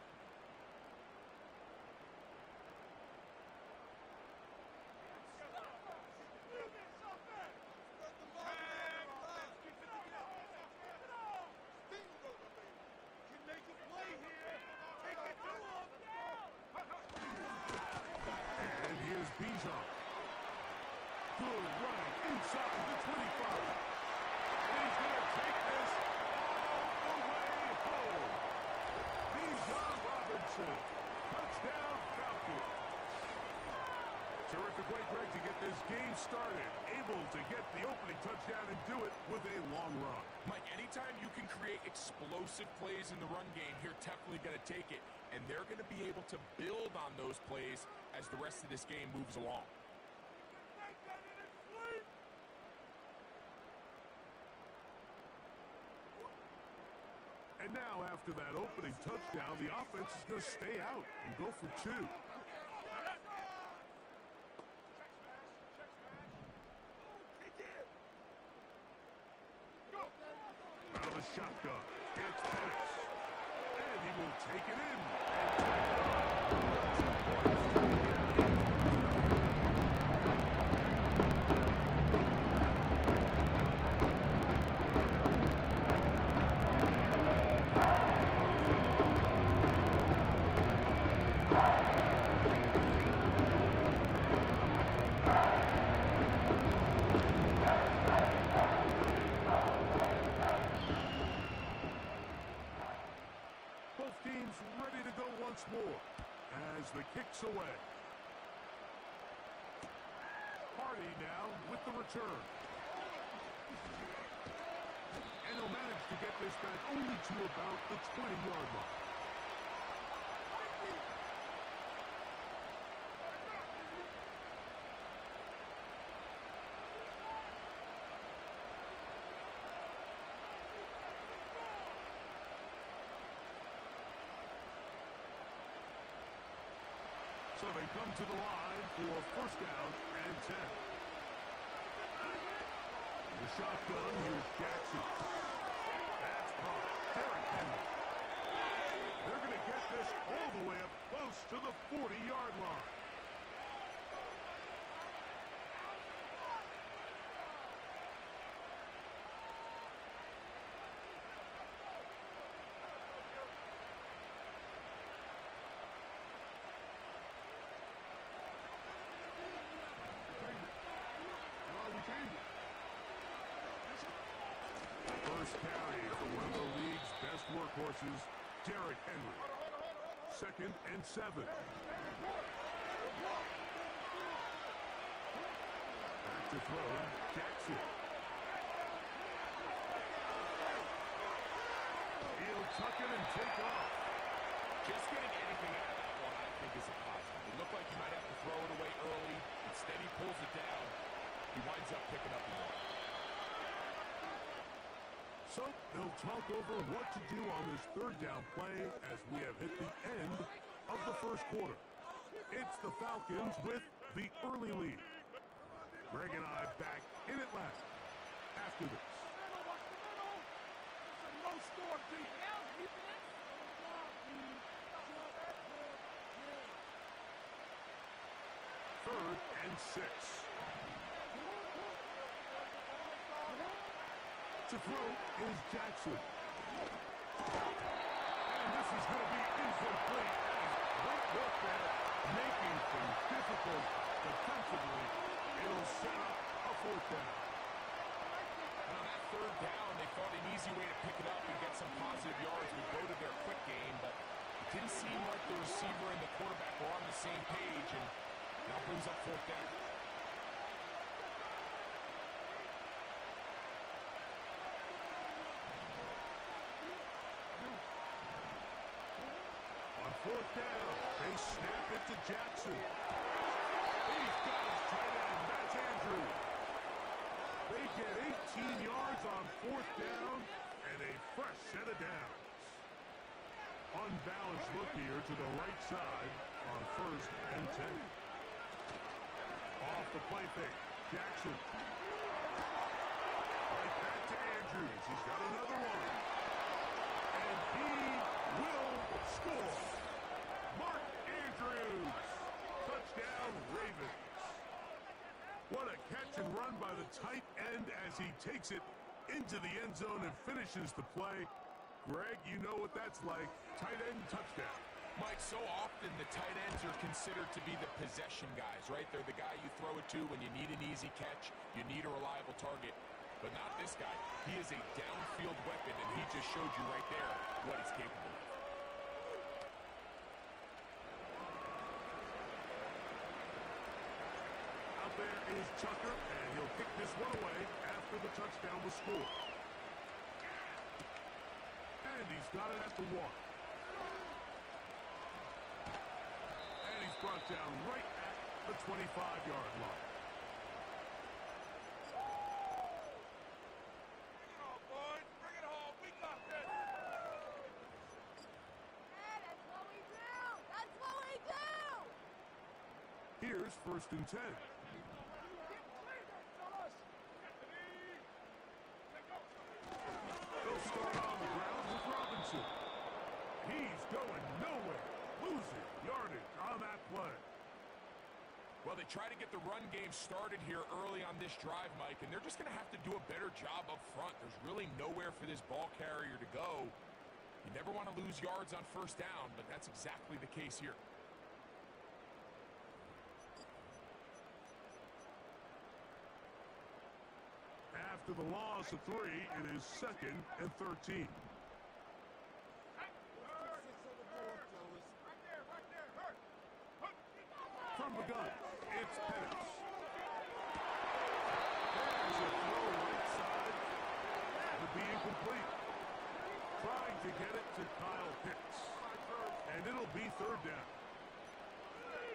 Touchdown, Falcons. Terrific way, Greg, to get this game started. Able to get the opening touchdown and do it with a long run. Mike, anytime you can create explosive plays in the run game, you're definitely going to take it. And they're going to be able to build on those plays as the rest of this game moves along. And now, after that opening touchdown, the offense is going to stay out and go for 2. shotgun. Gets Penix. And he will take it in. Both teams ready to go once more as the kick's away. Hardy now with the return. And he'll manage to get this back only to about the 20-yard line. So they come to the line for first down and 10. The shotgun, here's Jackson. That's caught. Derrick Henry. They're going to get this all the way up close to the 40-yard line. First carry for one of the league's best workhorses, Derrick Henry. 2nd and 7. Back to throw, Jackson. He'll tuck it and take off. Just getting anything out of that one, I think, is a positive. It looked like he might have to throw it away early. Instead, he pulls it down. He winds up picking up the ball. So they'll talk over what to do on this third down play as we have hit the end of the first quarter. It's the Falcons with the early lead. Greg and I back in Atlanta after this. Third and 6. To throw is Jackson. And this is going to be incomplete. Great work there, making things difficult defensively. It'll set up a fourth down. On that third down, they thought an easy way to pick it up and get some positive yards would go to their quick game, but it didn't seem like the receiver and the quarterback were on the same page, and now brings up fourth down. Fourth down, they snap it to Jackson. He's got his tight end, that's Andrew. They get 18 yards on fourth down and a fresh set of downs. Unbalanced look here to the right side on 1st and 10. Off the play fake, Jackson. Right back to Andrews, he's got another one. And he will score. Mark Andrews, touchdown Ravens. What a catch and run by the tight end as he takes it into the end zone and finishes the play. Greg, you know what that's like. Tight end touchdown. Mike, so often the tight ends are considered to be the possession guys, right? They're the guy you throw it to when you need an easy catch, you need a reliable target. But not this guy. He is a downfield weapon, and he just showed you right there what he's capable of. There is Tucker, and he'll kick this one away after the touchdown was scored. And he's got it at the 1. And he's brought down right at the 25-yard line. Bring it on, boys. Bring it home. We got this. Yeah, that's what we do. That's what we do. Here's 1st and 10. They'll start off yardage on that play. Well, they try to get the run game started here early on this drive, Mike, and they're just going to have to do a better job up front. There's really nowhere for this ball carrier to go. You never want to lose yards on first down, but that's exactly the case here. After the loss of 3, it is 2nd and 13. From the gun, it's Pettis. There's a throw right side. That'll be incomplete. Trying to get it to Kyle Pitts. And it'll be 3rd down.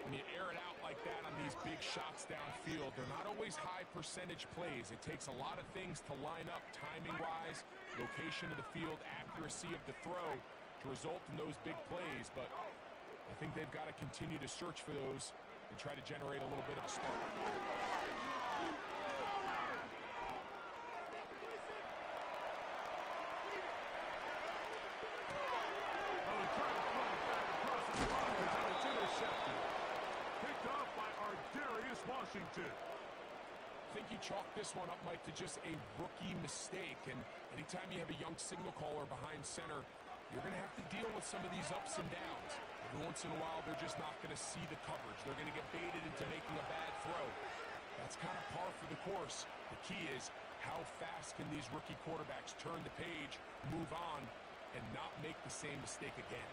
When you air it out like that on these big shots downfield, they're not always high percentage plays. It takes a lot of things to line up timing-wise, location of the field, accuracy of the throw to result in those big plays. But I think they've got to continue to search for those and try to generate a little bit of a spark. Washington. I think you chalk this one up, Mike, to just a rookie mistake. And anytime you have a young signal caller behind center, you're going to have to deal with some of these ups and downs. Every once in a while, they're just not going to see the coverage. They're going to get baited into making a bad throw. That's kind of par for the course. The key is how fast can these rookie quarterbacks turn the page, move on, and not make the same mistake again.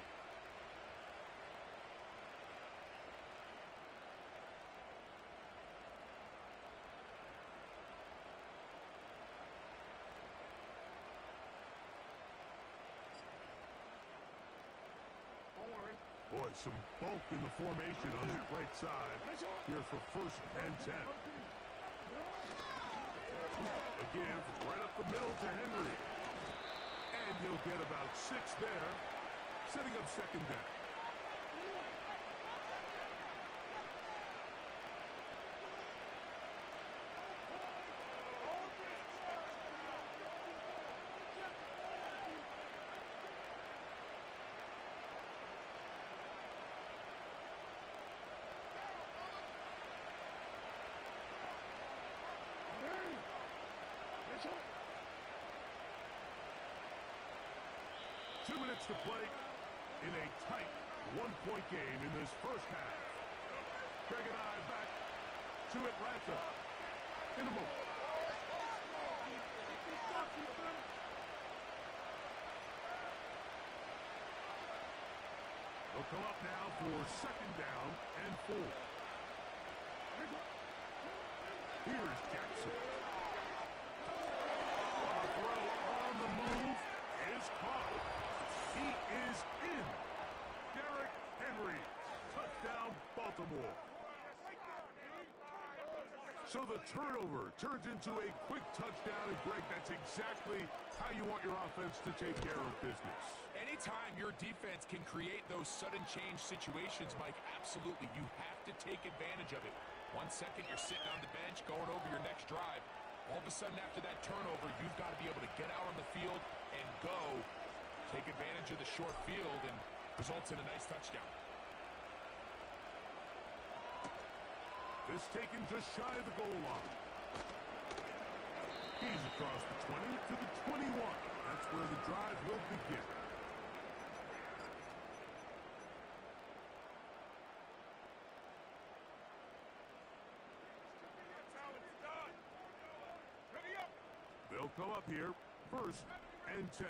Boy, some bulk in the formation on that right side. Here for 1st and 10. Again, right up the middle to Henry. And he'll get about 6 there, setting up 2nd down. Two minutes to play in a tight one-point game in this first half. Craig and I back to Atlanta in a moment. They'll come up now for 2nd down and 4. Here's Jackson. A throw on the move is caught. He is in. Derrick Henry. Touchdown, Baltimore. So the turnover turns into a quick touchdown, and Greg, that's exactly how you want your offense to take care of business. Anytime your defense can create those sudden change situations, Mike, absolutely, you have to take advantage of it. 1 second, you're sitting on the bench, going over your next drive. All of a sudden, after that turnover, you've got to be able to get out on the field and go. Take advantage of the short field, and results in a nice touchdown. This taken just shy of the goal line. He's across the 20 to the 21. That's where the drive will begin. They'll come up here, 1st and 10.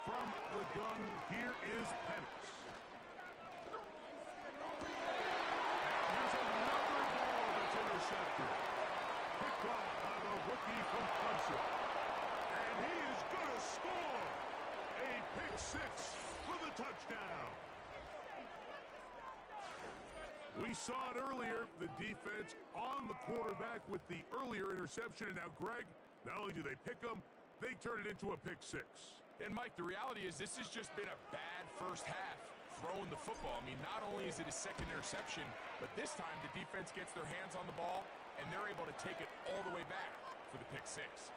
From the gun, here is Pettis. Here's another ball that's intercepted. Picked off by the rookie from Clemson. And he is going to score. A pick 6 for the touchdown. We saw it earlier, the defense on the quarterback with the earlier interception. And now, Greg, not only do they pick him, they turn it into a pick 6. And, Mike, the reality is this has just been a bad first half throwing the football. I mean, not only is it his 2nd interception, but this time the defense gets their hands on the ball, and they're able to take it all the way back. for the pick six.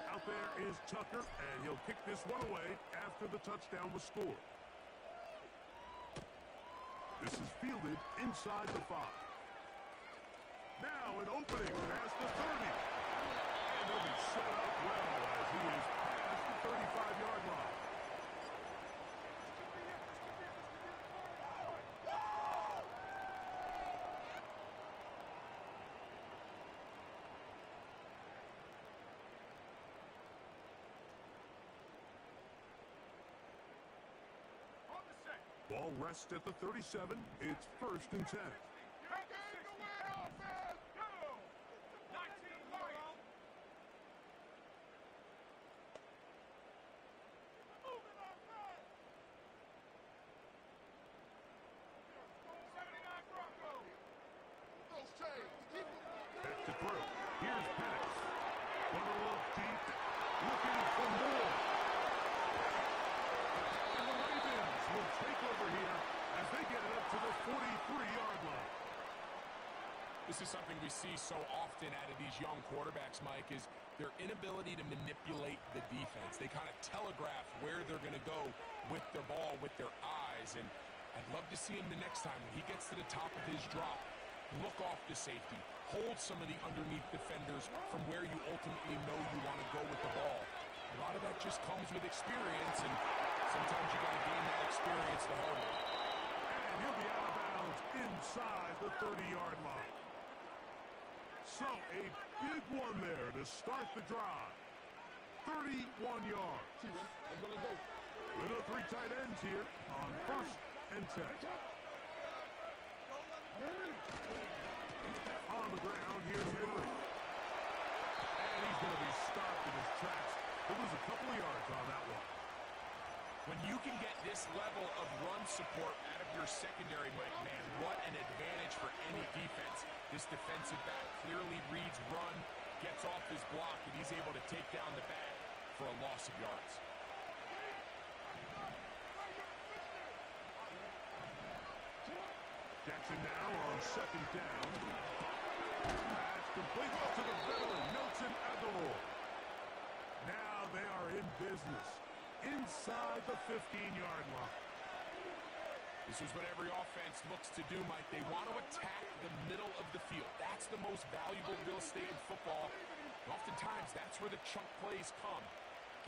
Out there is Tucker, and he'll kick this one away after the touchdown was scored. This is fielded inside the 5. Now an opening past the 30. And he'll be set up well as he is past the 35-yard line. Ball rests at the 37. It's 1st and 10. Back to throw. Here's Penix. Funnel up deep. Looking for more. And the Ravens will take over here as they get it up to the 43-yard line. This is something we see so often out of these young quarterbacks, Mike, is their inability to manipulate the defense. They kind of telegraph where they're going to go with their ball, with their eyes. And I'd love to see him the next time when he gets to the top of his drop, look off the safety, hold some of the underneath defenders from where you ultimately know you want to go with the ball. A lot of that just comes with experience, and sometimes you got to gain that experience the hard way. And he'll be out of bounds inside the 30-yard line. So a big one there to start the drive. 31 yards. With the 3 tight ends here on 1st and 10. On the ground, here's Henry. And he's going to be stopped in his tracks. He'll lose a couple of yards on that one. When you can get this level of run support out of your secondary, Mike, man, what an advantage for any defense. This defensive back clearly reads run, gets off his block, and he's able to take down the back for a loss of yards. Jackson now on 2nd down. That's complete to the veteran, Nelson Aguilar. Now they are in business inside the 15-yard line. This is what every offense looks to do, Mike. They want to attack the middle of the field. That's the most valuable real estate in football. And oftentimes, that's where the chunk plays come.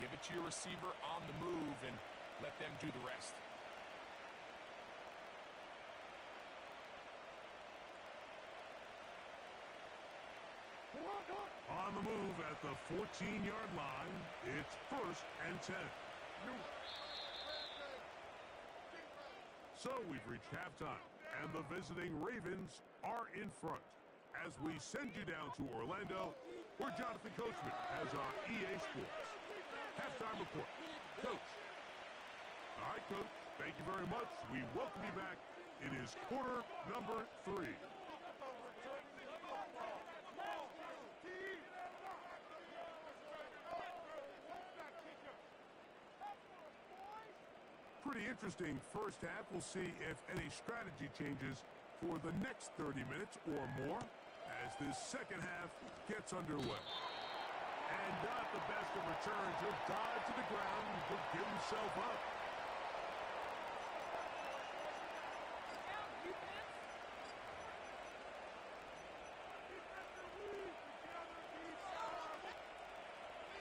Give it to your receiver on the move and let them do the rest. On the move at the 14-yard line, it's 1st and 10. So we've reached halftime, and the visiting Ravens are in front. As we send you down to Orlando, where Jonathan Coachman has our EA Sports halftime report. Coach. All right, Coach. Thank you very much. We welcome you back. It is quarter number 3. Pretty interesting first half. We'll see if any strategy changes for the next 30 minutes or more as this second half gets underway. And not the best of returns. He'll dive to the ground and he'll give himself up.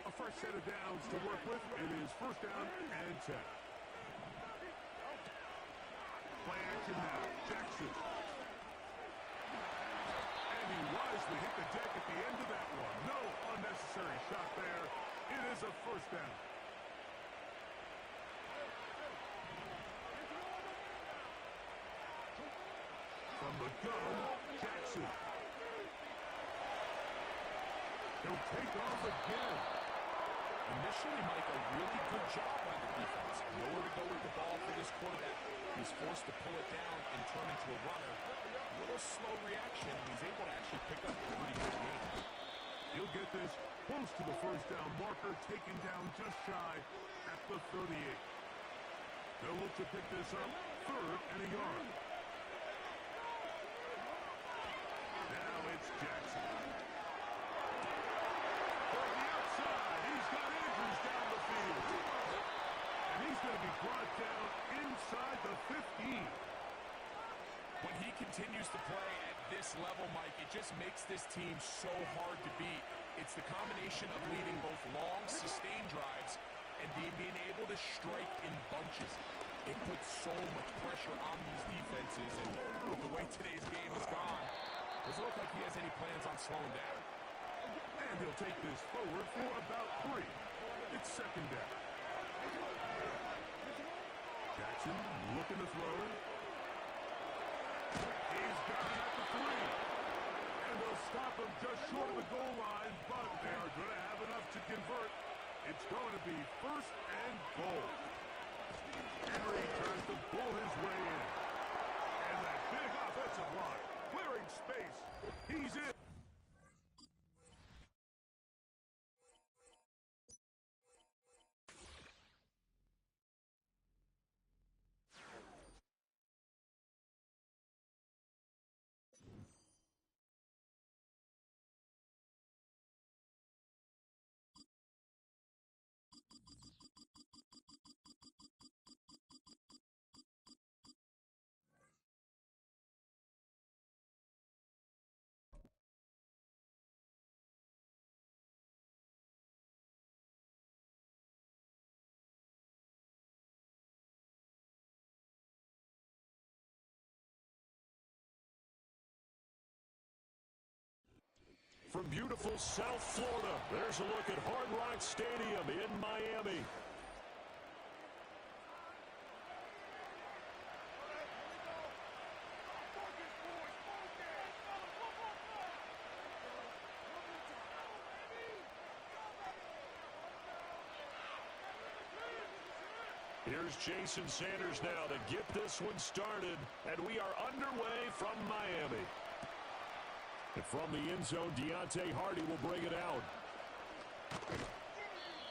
A fresh set of downs to work with. It is 1st down and 10. Play action now. Jackson. And he wisely hit the deck at the end of that one. No unnecessary shot there. It is a 1st down. From the gun, Jackson. He'll take off again. Initially, Mike, a really good job by the defense. Nowhere to go with the ball for this quarterback. He's forced to pull it down and turn into a runner. A little slow reaction, and he's able to actually pick up a pretty good game. He'll get this close to the first down marker, taken down just shy at the 38. They'll look to pick this up, 3rd and a yard. Now it's Jackson. From the outside, he's got Andrews down the field. And he's going to be brought down inside the 15. When he continues to play at this level, Mike, it just makes this team so hard to beat. It's the combination of leading both long, sustained drives and being able to strike in bunches. It puts so much pressure on these defenses, and with the way today's game has gone, it doesn't look like he has any plans on slowing down. And he'll take this forward for about 3. It's 2nd down. Jackson looking to throw. He's got it at the 3. And they'll stop him just short of the goal line, but they are going to have enough to convert. It's going to be 1st and goal. Henry tries to pull his way in. And that big offensive line clearing space. He's in. From beautiful South Florida, there's a look at Hard Rock Stadium in Miami. Here's Jason Sanders now to get this one started, and we are underway from Miami. And from the end zone, Deontay Hardy will bring it out.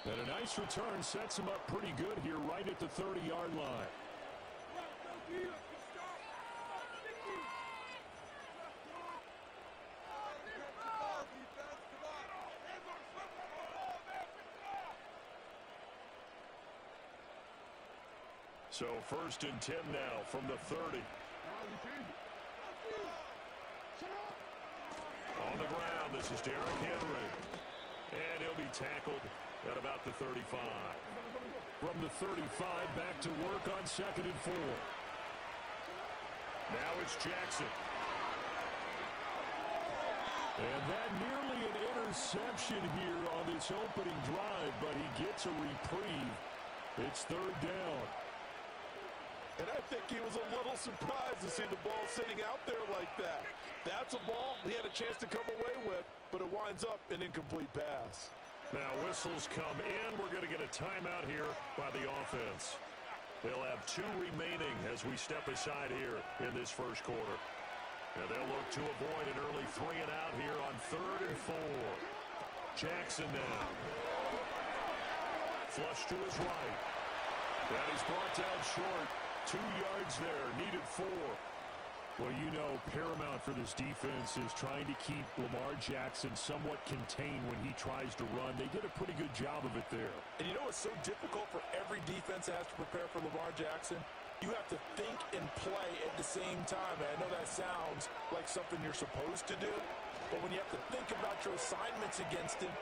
And a nice return sets him up pretty good here right at the 30-yard line. So 1st and 10 now from the 30. On the ground, this is Derrick Henry. And he'll be tackled at about the 35. From the 35, back to work on 2nd and 4. Now it's Jackson. And that nearly an interception here on this opening drive, but he gets a reprieve. It's 3rd down. And I think he was a little surprised to see the ball sitting out there like that. That's a ball he had a chance to come away with, but it winds up an incomplete pass. Now whistles come in. We're going to get a timeout here by the offense. They'll have 2 remaining as we step aside here in this first quarter. And they'll look to avoid an early 3 and out here on 3rd and 4. Jackson now. Flush to his right. And he's brought down short. 2 yards there, needed 4. Well, you know, paramount for this defense is trying to keep Lamar Jackson somewhat contained when he tries to run. They did a pretty good job of it there. And you know what's so difficult for every defense that has to prepare for Lamar Jackson? You have to think and play at the same time. And I know that sounds like something you're supposed to do, but when you have to think about your assignments against him,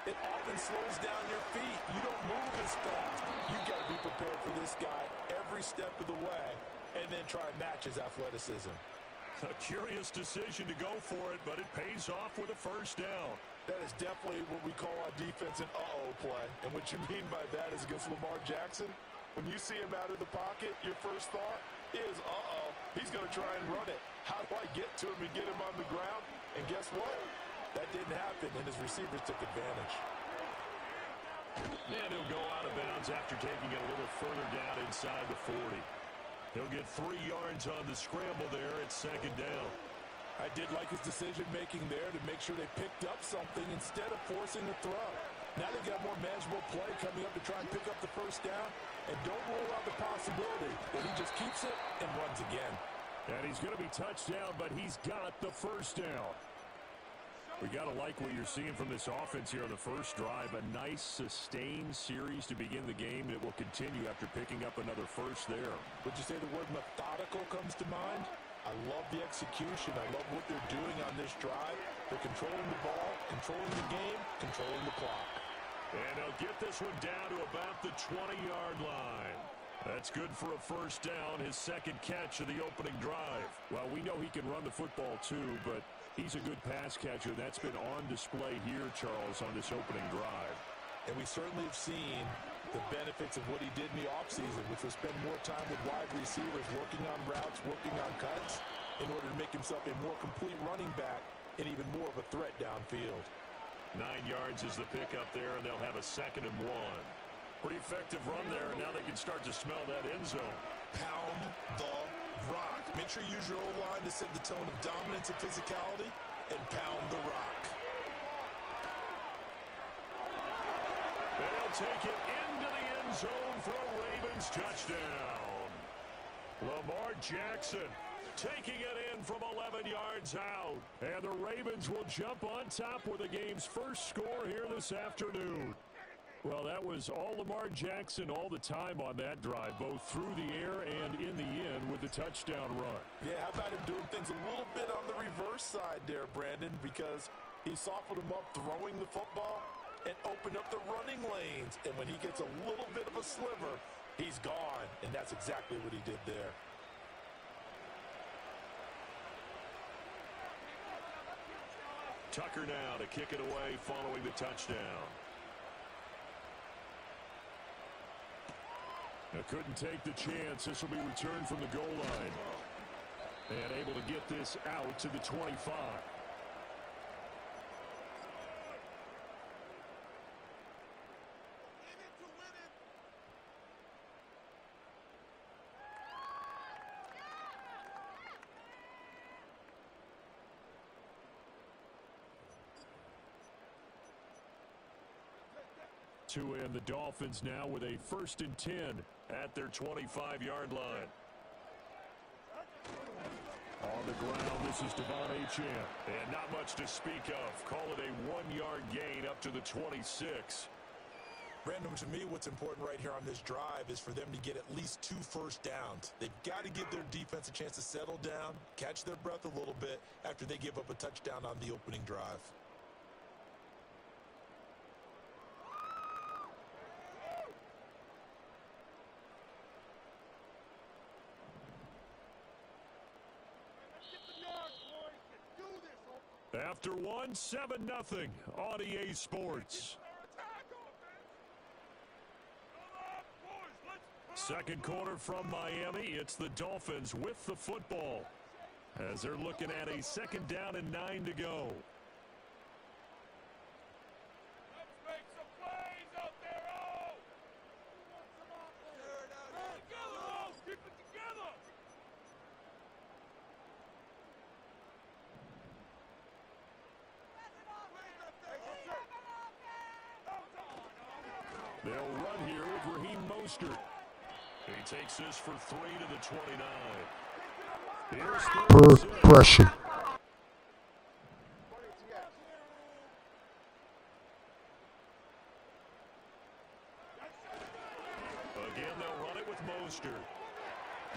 it often slows down your feet. You don't move as fast. You've got to be prepared for this guy every step of the way and then try and match his athleticism. A curious decision to go for it, but it pays off with a 1st down. That is definitely what we call our defense an uh-oh play. And what you mean by that is against Lamar Jackson, when you see him out of the pocket, your first thought is, uh-oh, he's going to try and run it. How do I get to him and get him on the ground? And guess what? That didn't happen, and his receivers took advantage. And he'll go out of bounds after taking it a little further down inside the 40. He'll get 3 yards on the scramble there at second down. I did like his decision-making there to make sure they picked up something instead of forcing a throw. Now they've got more manageable play coming up to try and pick up the first down. And don't rule out the possibility that he just keeps it and runs again. And he's going to be touched down, but he's got the first down. We got to like what you're seeing from this offense here on the first drive. A nice, sustained series to begin the game that will continue after picking up another first there. Would you say the word methodical comes to mind? I love the execution. I love what they're doing on this drive. They're controlling the ball, controlling the game, controlling the clock. And they'll get this one down to about the 20-yard line. That's good for a first down, his second catch of the opening drive. Well, we know he can run the football too, but he's a good pass catcher. That's been on display here, Charles, on this opening drive. And we certainly have seen the benefits of what he did in the offseason, which was spend more time with wide receivers, working on routes, working on cuts, in order to make himself a more complete running back and even more of a threat downfield. 9 yards is the pickup there, and they'll have a 2nd and 1. Pretty effective run there, and now they can start to smell that end zone. Pound the rock. Make sure you use your O-line to set the tone of dominance and physicality, and pound the rock. They'll take it into the end zone for a Ravens touchdown. Lamar Jackson taking it in from 11 yards out. And the Ravens will jump on top with the game's first score here this afternoon. Well, that was all Lamar Jackson all the time on that drive, both through the air and in the end with the touchdown run. Yeah, how about him doing things a little bit on the reverse side there, Brandon, because he softened him up throwing the football and opened up the running lanes. And when he gets a little bit of a sliver, he's gone. And that's exactly what he did there. Tucker now to kick it away following the touchdown. Now couldn't take the chance. This will be returned from the goal line. And able to get this out to the 25. To end the Dolphins now with a 1st and 10 at their 25-yard line. On the ground, this is Devon Achane. And not much to speak of. Call it a 1-yard gain up to the 26. Brandon, to me, what's important right here on this drive is for them to get at least 2 first downs. They've got to give their defense a chance to settle down, catch their breath a little bit after they give up a touchdown on the opening drive. After one, 7-0 on EA Sports. Second quarter from Miami. It's the Dolphins with the football as they're looking at a 2nd down and 9 to go. Let's make some plays out there, oh! Keep it together! They'll run here with Raheem Mostert. He takes this for 3 to the 29. Here's Pressure. Again, they'll run it with Mostert.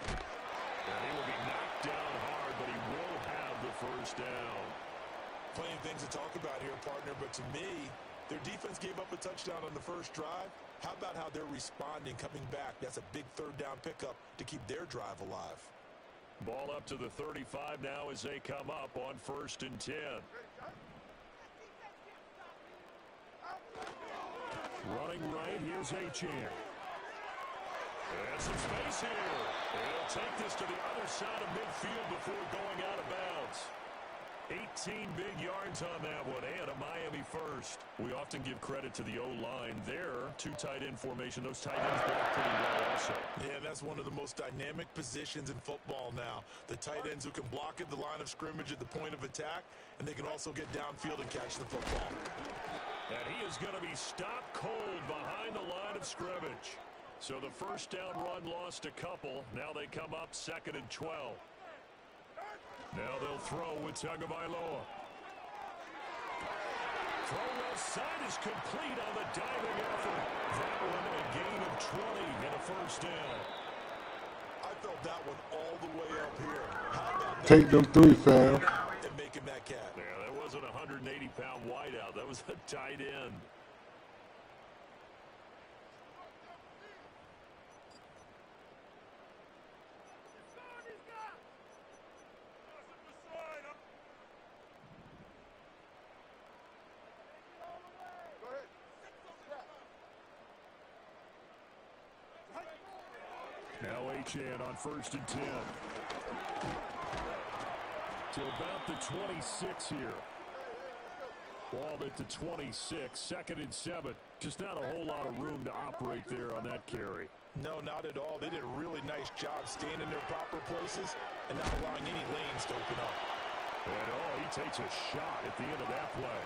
And he will be knocked down hard, but he will have the first down. Plenty of things to talk about here, partner, but to me, their defense gave up a touchdown on the first drive. How about how they're responding, coming back? That's a big 3rd down pickup to keep their drive alive. Ball up to the 35 now as they come up on 1st and 10. Running right, here's Achane. And some space here. They'll take this to the other side of midfield before going out of bounds. 18 big yards on that one, and a Miami first. We often give credit to the O-line there. Two tight end formation. Those tight ends block pretty well also. Yeah, that's one of the most dynamic positions in football now. The tight ends who can block at the line of scrimmage at the point of attack, and they can also get downfield and catch the football. And he is going to be stopped cold behind the line of scrimmage. So the first down run lost a couple. Now they come up 2nd and 12. Now they'll throw with Tagovailoa. Throw left side is complete on the diving effort. That one a gain of 20 and a first down. I felt that one all the way up here. How about Take them 3, fam. and making that catch? Yeah, that wasn't a 180-pound wideout. That was a tight end. Now Achane on 1st and 10. To about the 26 here. Ball at the 26, 2nd and 7. Just not a whole lot of room to operate there on that carry. No, not at all. They did a really nice job staying in their proper places and not allowing any lanes to open up. And he takes a shot at the end of that play.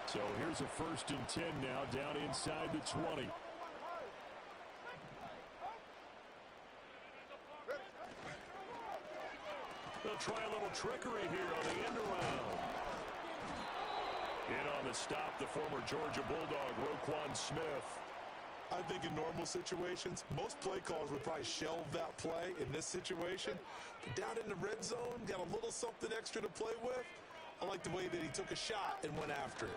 So here's a 1st and 10 now down inside the 20. They'll try a little trickery here on the end around. In on the stop, the former Georgia Bulldog, Roquan Smith. I think in normal situations, most play callers would probably shelve that play in this situation. But down in the red zone, got a little something extra to play with. I like the way that he took a shot and went after it.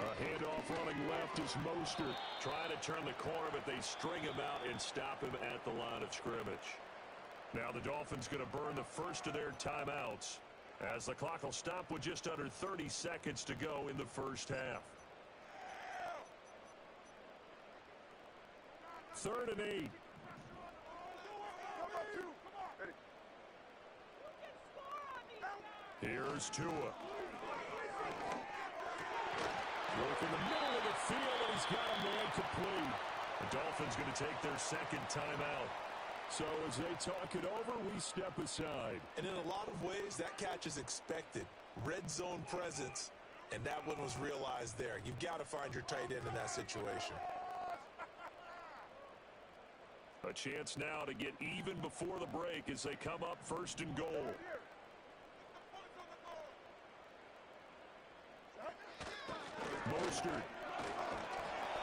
A handoff running left is Mostert. Trying to turn the corner, but they string him out and stop him at the line of scrimmage. Now the Dolphins going to burn the first of their timeouts as the clock will stop with just under 30 seconds to go in the first half. 3rd and 8. Here's Tua. Work in the middle of the field, and he's got a man complete. The Dolphins going to take their 2nd timeout. So as they talk it over, we step aside. And in a lot of ways, that catch is expected. Red zone presence, and that one was realized there. You've got to find your tight end in that situation. A chance now to get even before the break as they come up 1st and goal. Mostert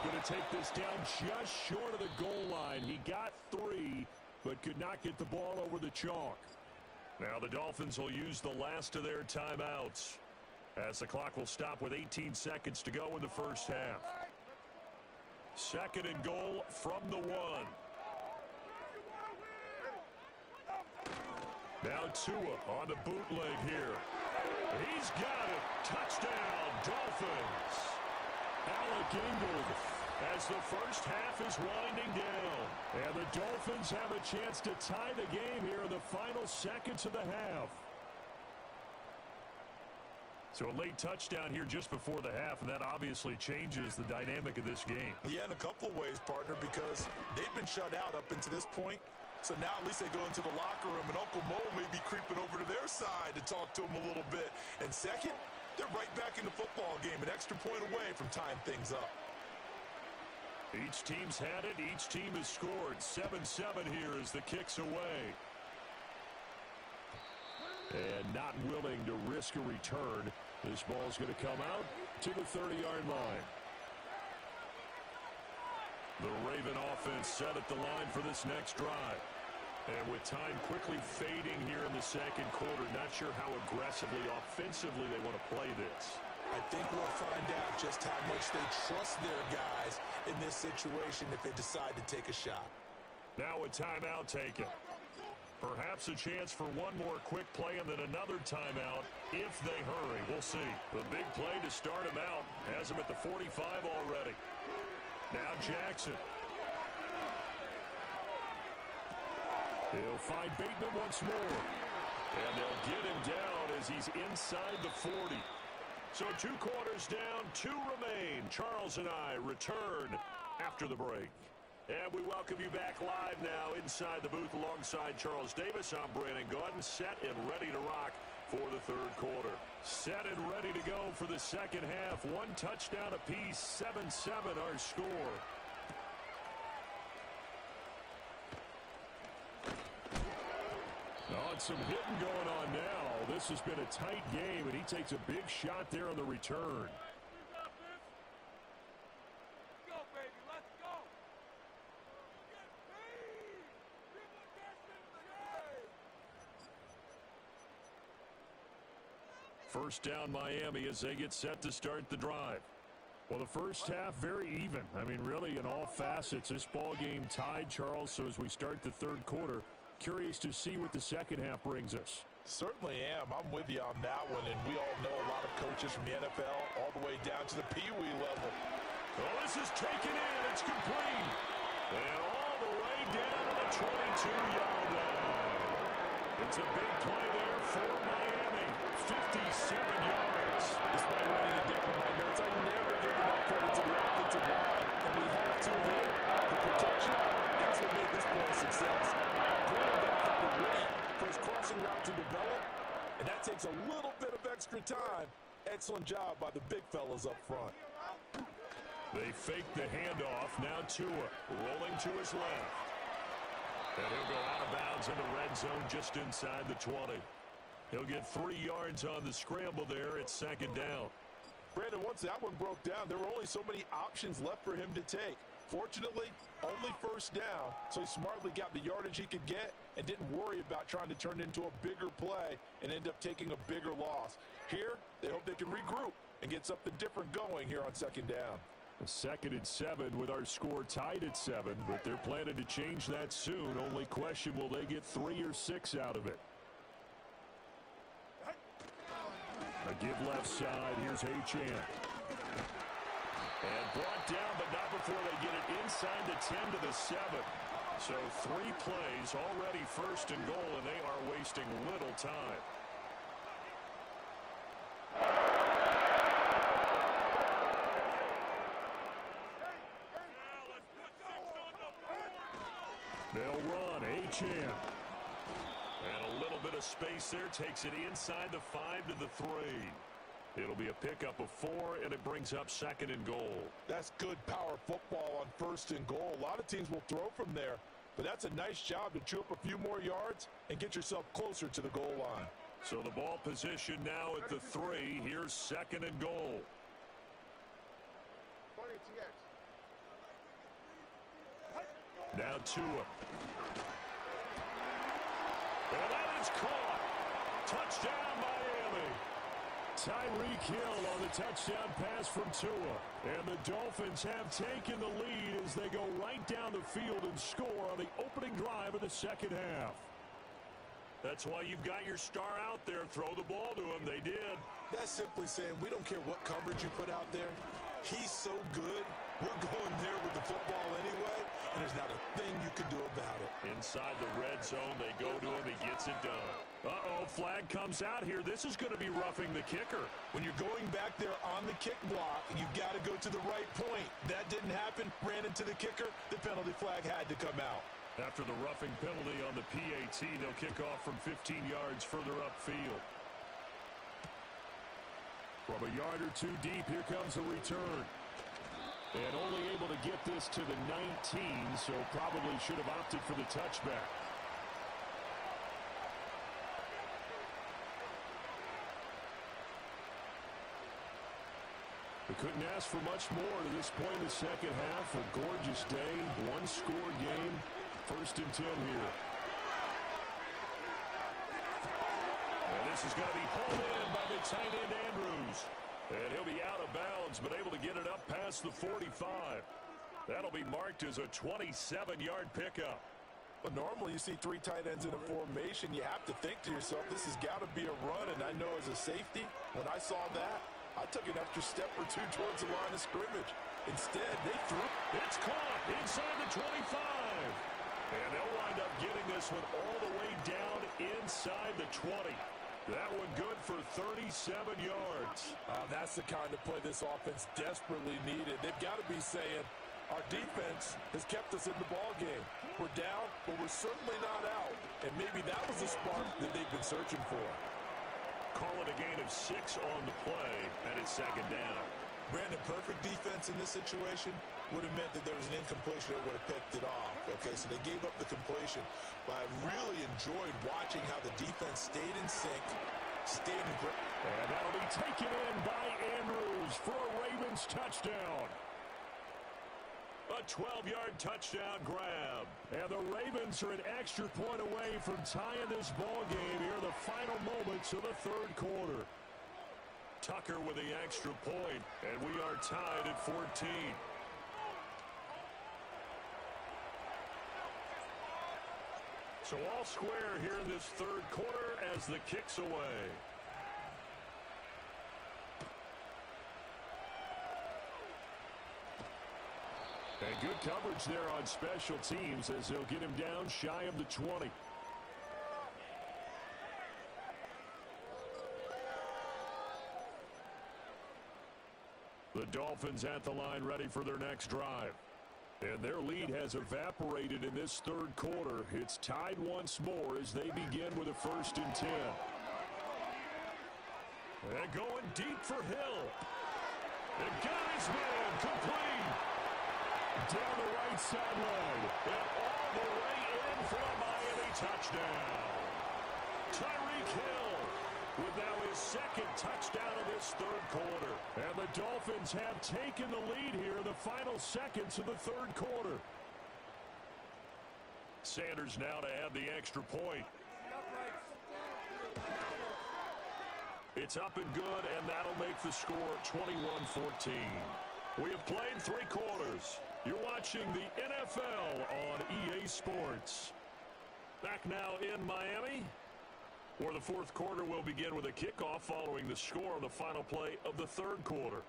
going to take this down just short of the goal line. He got 3, but could not get the ball over the chalk. Now the Dolphins will use the last of their timeouts as the clock will stop with 18 seconds to go in the first half. 2nd and goal from the 1. Now Tua on the bootleg here. He's got it. Touchdown, Dolphins. Alec Ingold as the first half is winding down. And the Dolphins have a chance to tie the game here in the final seconds of the half. So a late touchdown here just before the half, and that obviously changes the dynamic of this game. Yeah, in a couple of ways, partner, because they've been shut out up until this point. So now at least they go into the locker room, and Uncle Mo may be creeping over to their side to talk to him a little bit. And second, they're right back in the football game, an extra point away from tying things up. Each team's had it. Each team has scored. 7-7 here as the kick's away. And not willing to risk a return. This ball's going to come out to the 30-yard line. The Raven offense set at the line for this next drive. And with time quickly fading here in the second quarter, not sure how aggressively, offensively they want to play this. I think we'll find out just how much they trust their guys in this situation if they decide to take a shot. Now a timeout taken. Perhaps a chance for one more quick play and then another timeout if they hurry. We'll see. The big play to start him out has him at the 45 already. Now Jackson. He'll find Bateman once more. And they'll get him down as he's inside the 40. So 2 quarters down, 2 remain. Charles and I return after the break. And we welcome you back live now inside the booth alongside Charles Davis. I'm Brandon Gaudin, set and ready to rock for the 3rd quarter. Set and ready to go for the second half. 1 touchdown apiece, 7-7 our score. Oh, and some hitting going on now. This has been a tight game, and he takes a big shot there on the return. First down Miami as they get set to start the drive. Well, the first half very even. I mean, really in all facets, this ball game tied, Charles. So as we start the 3rd quarter, curious to see what the second half brings us. Certainly am. I'm with you on that one, and we all know a lot of coaches from the NFL all the way down to the Pee Wee level. Oh, this is taken in. It's complete. And all the way down to the 22-yard line. It's a big play there for Miami. 57 yards. Despite writing it down in my notes, I never give enough credit to the offensive line. And we have to here. The protection, that's what made this play a success. Bringing back had to wait for his crossing route to develop, and that takes a little bit of extra time. Excellent job by the big fellas up front. They fake the handoff. Now Tua rolling to his left. And he'll go out of bounds in the red zone just inside the 20. He'll get 3 yards on the scramble there at 2nd down. Brandon, once that one broke down, there were only so many options left for him to take. Fortunately, only 1st down, so he smartly got the yardage he could get and didn't worry about trying to turn it into a bigger play and end up taking a bigger loss. Here, they hope they can regroup and get something different going here on 2nd down. 2nd and 7 with our score tied at 7, but they're planning to change that soon. Only question, will they get 3 or 6 out of it? A give left side. Here's Achane. And brought down, but not before they get it inside the 10 to the 7. So 3 plays already 1st and goal, and they are wasting little time. They'll run. Achane. And a little bit of space there, takes it inside the 5 to the 3. It'll be a pickup of 4, and it brings up 2nd and goal. That's good power football on 1st and goal. A lot of teams will throw from there, but that's a nice job to chew up a few more yards and get yourself closer to the goal line. So the ball position now at the 3. Here's 2nd and goal. Now Tua. And that is caught. Touchdown, Miami. Tyreek Hill on the touchdown pass from Tua. And the Dolphins have taken the lead as they go right down the field and score on the opening drive of the 2nd half. That's why you've got your star out there. Throw the ball to him. They did. That's simply saying we don't care what coverage you put out there. He's so good. We're going there with the football anyway, and there's not a thing you can do about it. Inside the red zone, they go to him. He gets it done. Uh-oh, flag comes out here. This is going to be roughing the kicker. When you're going back there on the kick block, you've got to go to the right point. That didn't happen. Ran into the kicker. The penalty flag had to come out. After the roughing penalty on the PAT, they'll kick off from 15 yards further upfield. From a yard or 2 deep, here comes the return. And only able to get this to the 19, so probably should have opted for the touchback. We couldn't ask for much more to this point in the 2nd half. A gorgeous day, 1-score game. 1st and 10 here. And this is going to be hauled in by the tight end Andrews. And he'll be out of bounds, but able to get it up past the 45. That'll be marked as a 27-yard pickup. But normally you see 3 tight ends in a formation. You have to think to yourself, this has got to be a run. And I know as a safety, when I saw that, I took an extra step or 2 towards the line of scrimmage. Instead, they threw. It's caught inside the 25. And they'll wind up getting this one all the way down inside the 20. That one good for 37 yards. That's the kind of play this offense desperately needed. They've got to be saying, our defense has kept us in the ball game. We're down, but we're certainly not out. And maybe that was the spark that they've been searching for. Call it a gain of 6 on the play, and it's second down. Brandon, perfect defense in this situation would have meant that there was an incompletion that would have picked it off. Okay, so they gave up the completion. But I really enjoyed watching how the defense stayed in sync, stayed in grip. And that'll be taken in by Andrews for a Ravens touchdown. A 12-yard touchdown grab. And the Ravens are an extra point away from tying this ball game here in the final moments of the third quarter. Tucker with the extra point, and we are tied at 14. So all square here in this third quarter as the kick's away. And good coverage there on special teams as they'll get him down shy of the 20. The Dolphins at the line ready for their next drive. And their lead has evaporated in this third quarter. It's tied once more as they begin with a 1st and 10. And going deep for Hill. And got his man complete. Down the right sideline. And all the way in for a Miami touchdown. Tyreek Hill with now his 2nd touchdown of this third quarter. And the Dolphins have taken the lead here in the final seconds of the third quarter. Sanders now to add the extra point. It's up and good, and that'll make the score 21-14. We have played 3 quarters. You're watching the NFL on EA Sports. Back now in Miami, where the fourth quarter will begin with a kickoff following the score of the final play of the third quarter.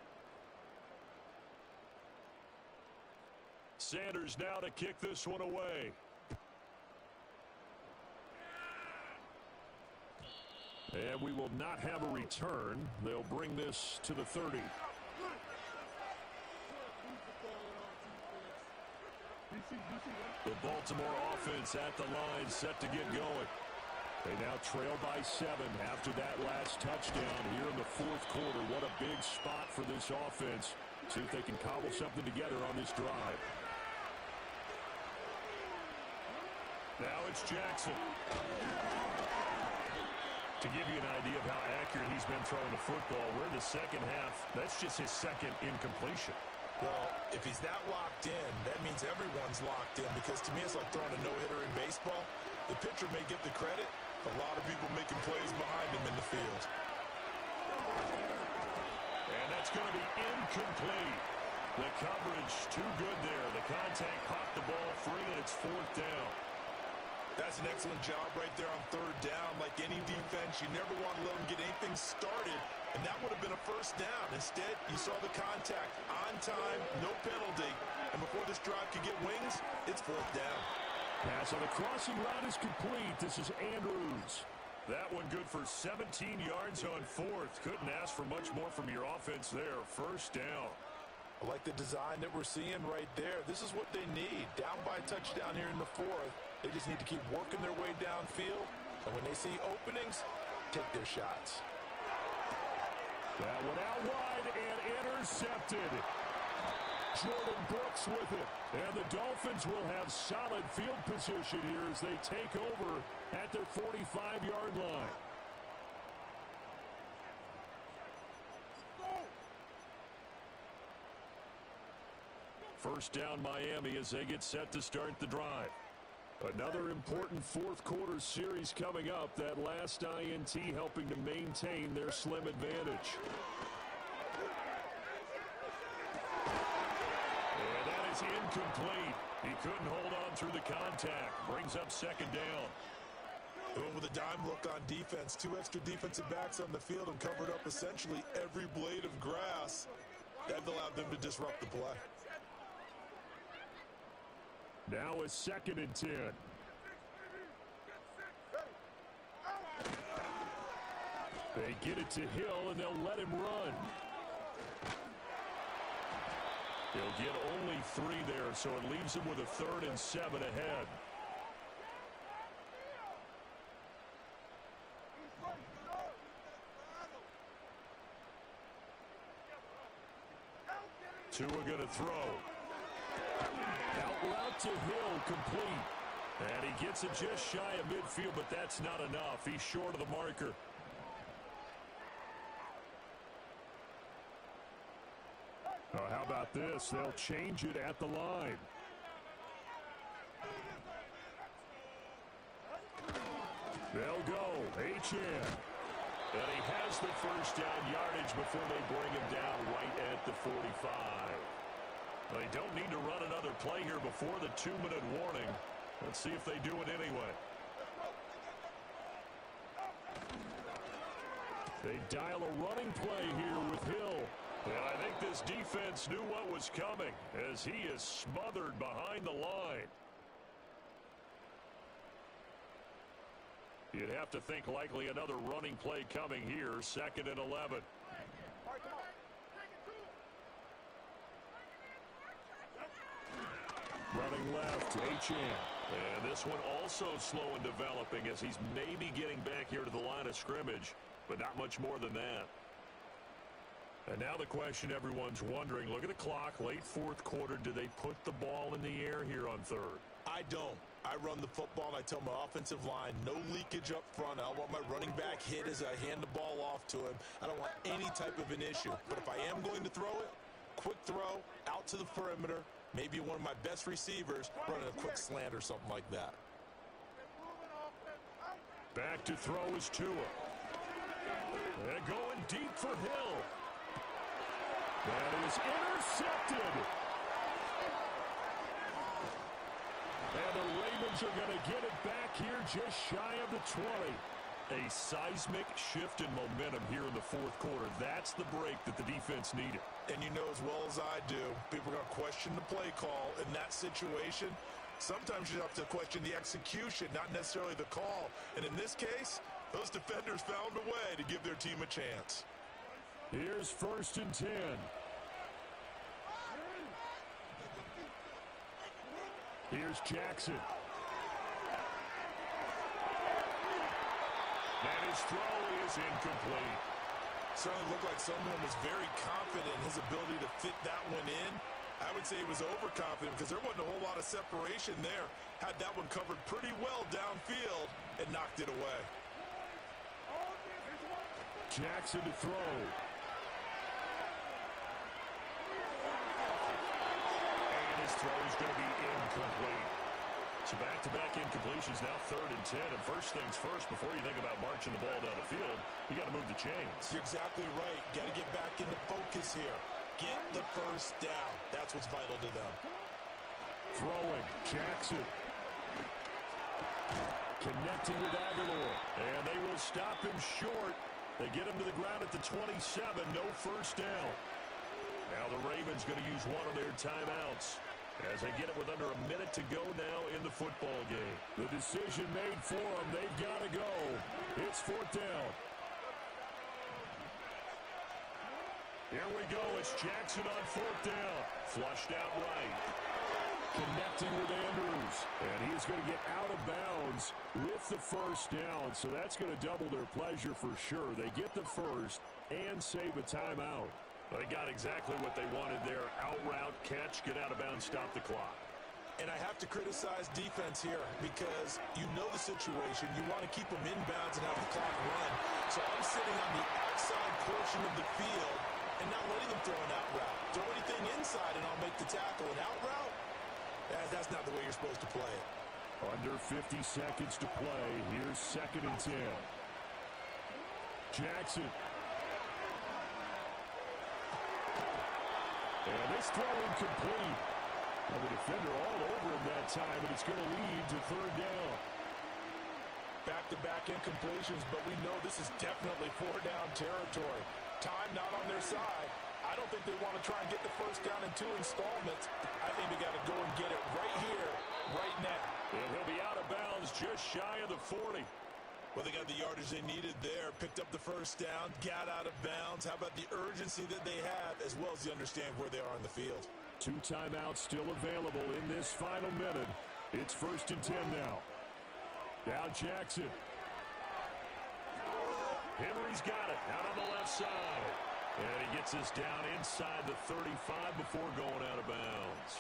Sanders now to kick this one away. And we will not have a return. They'll bring this to the 30. The Baltimore offense at the line set to get going. They now trail by 7 after that last touchdown here in the fourth quarter. What a big spot for this offense. See if they can cobble something together on this drive. Now it's Jackson. To give you an idea of how accurate he's been throwing the football, we're in the second half. That's just his 2nd incompletion. Well, if he's that locked in, that means everyone's locked in, because to me it's like throwing a no-hitter in baseball. The pitcher may get the credit, a lot of people making plays behind him in the field. And that's going to be incomplete. The coverage too good there. The contact popped the ball free, and it's 4th down. That's an excellent job right there on 3rd down. Like any defense, you never want to let them get anything started, and that would have been a 1st down. Instead, you saw the contact on time, no penalty, and before this drive could get wings, it's 4th down. Pass on the crossing route is complete. This is Andrews. That one good for 17 yards on 4th. Couldn't ask for much more from your offense there. 1st down. I like the design that we're seeing right there. This is what they need. Down by a touchdown here in the 4th. They just need to keep working their way downfield. And when they see openings, take their shots. That one out wide and intercepted. Jordan Brooks with it. And the Dolphins will have solid field position here as they take over at their 45-yard line. First down Miami as they get set to start the drive. Another important fourth quarter series coming up. That last INT helping to maintain their slim advantage. And that is incomplete. He couldn't hold on through the contact. Brings up 2nd down. With a dime look on defense, 2 extra defensive backs on the field and covered up essentially every blade of grass. That allowed them to disrupt the play. Now it's 2nd and 10. They get it to Hill, and they'll let him run. He'll get only 3 there, so it leaves him with a 3rd and 7 ahead. Tua going to throw. Out route to Hill, complete. And he gets it just shy of midfield, but that's not enough. He's short of the marker. Oh, how about this? They'll change it at the line. They'll go. H.N. And he has the first down yardage before they bring him down right at the 45. They don't need to run another play here before the 2-minute warning. Let's see if they do it anyway. They dial a running play here with Hill. And I think this defense knew what was coming as he is smothered behind the line. You'd have to think likely another running play coming here, 2nd and 11. Running left, H.N. And this one also slow in developing as he's maybe getting back here to the line of scrimmage, but not much more than that. And now the question everyone's wondering, look at the clock, late 4th quarter, do they put the ball in the air here on 3rd? I don't. I run the football, and I tell my offensive line, no leakage up front. I want my running back hit as I hand the ball off to him. I don't want any type of an issue. But if I am going to throw it, quick throw, out to the perimeter, maybe one of my best receivers running a quick slant or something like that. Back to throw is Tua. They're going deep for Hill. That is intercepted. And the Ravens are going to get it back here just shy of the 20. A seismic shift in momentum here in the 4th quarter. That's the break that the defense needed. And you know as well as I do, people are going to question the play call in that situation. Sometimes you have to question the execution, not necessarily the call. And in this case, those defenders found a way to give their team a chance. Here's 1st and 10. Here's Jackson. And his throw is incomplete. Certainly looked like someone was very confident in his ability to fit that one in. I would say he was overconfident because there wasn't a whole lot of separation there. Had that one covered pretty well downfield and knocked it away. Jackson to throw. And his throw is going to be incomplete. So back-to-back incompletions, now 3rd and 10. And first things first, before you think about marching the ball down the field, you got to move the chains. You're exactly right. Got to get back into focus here. Get the first down. That's what's vital to them. Throwing, Jackson. Connecting with Aguilar. And they will stop him short. They get him to the ground at the 27. No first down. Now the Ravens going to use one of their timeouts as they get it with under a minute to go now in the football game. The decision made for them. They've got to go. It's 4th down. Here we go. It's Jackson on 4th down. Flushed out right. Connecting with Andrews. And he's going to get out of bounds with the first down. So that's going to double their pleasure for sure. They get the first and save a timeout. They got exactly what they wanted there. Out route, catch, get out of bounds, stop the clock. And I have to criticize defense here because you know the situation. You want to keep them inbounds and have the clock run. So I'm sitting on the outside portion of the field and not letting them throw an out route. Throw anything inside and I'll make the tackle. An out route? That's not the way you're supposed to play it. Under 50 seconds to play. Here's 2nd and 10. Jackson. And this throw incomplete. And the defender all over him that time, and it's going to lead to 3rd down. Back-to-back incompletions, but we know this is definitely 4-down territory. Time not on their side. I don't think they want to try and get the first down in 2 installments. I think they got to go and get it right here, right now. And he'll be out of bounds just shy of the 40. Well, they got the yardage they needed there, picked up the first down, got out of bounds. How about the urgency that they have, as well as they understand where they are on the field? 2 timeouts still available in this final minute. It's 1st and 10 now. Now Jackson. Henry's got it out on the left side. And he gets us down inside the 35 before going out of bounds.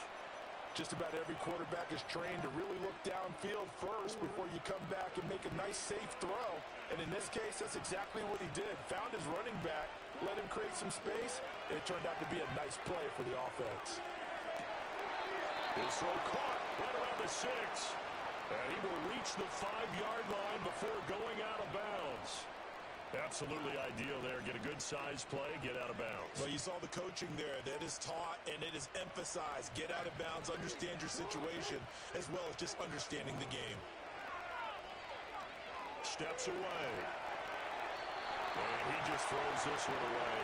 Just about every quarterback is trained to really look downfield first before you come back and make a nice, safe throw. And in this case, that's exactly what he did. Found his running back, let him create some space, and it turned out to be a nice play for the offense. His throw caught right around the 6. And he will reach the 5-yard line before going out of bounds. Absolutely ideal there. Get a good-sized play, get out of bounds. Well, you saw the coaching there. That is taught and it is emphasized. Get out of bounds, understand your situation, as well as just understanding the game. Steps away. And he just throws this one away.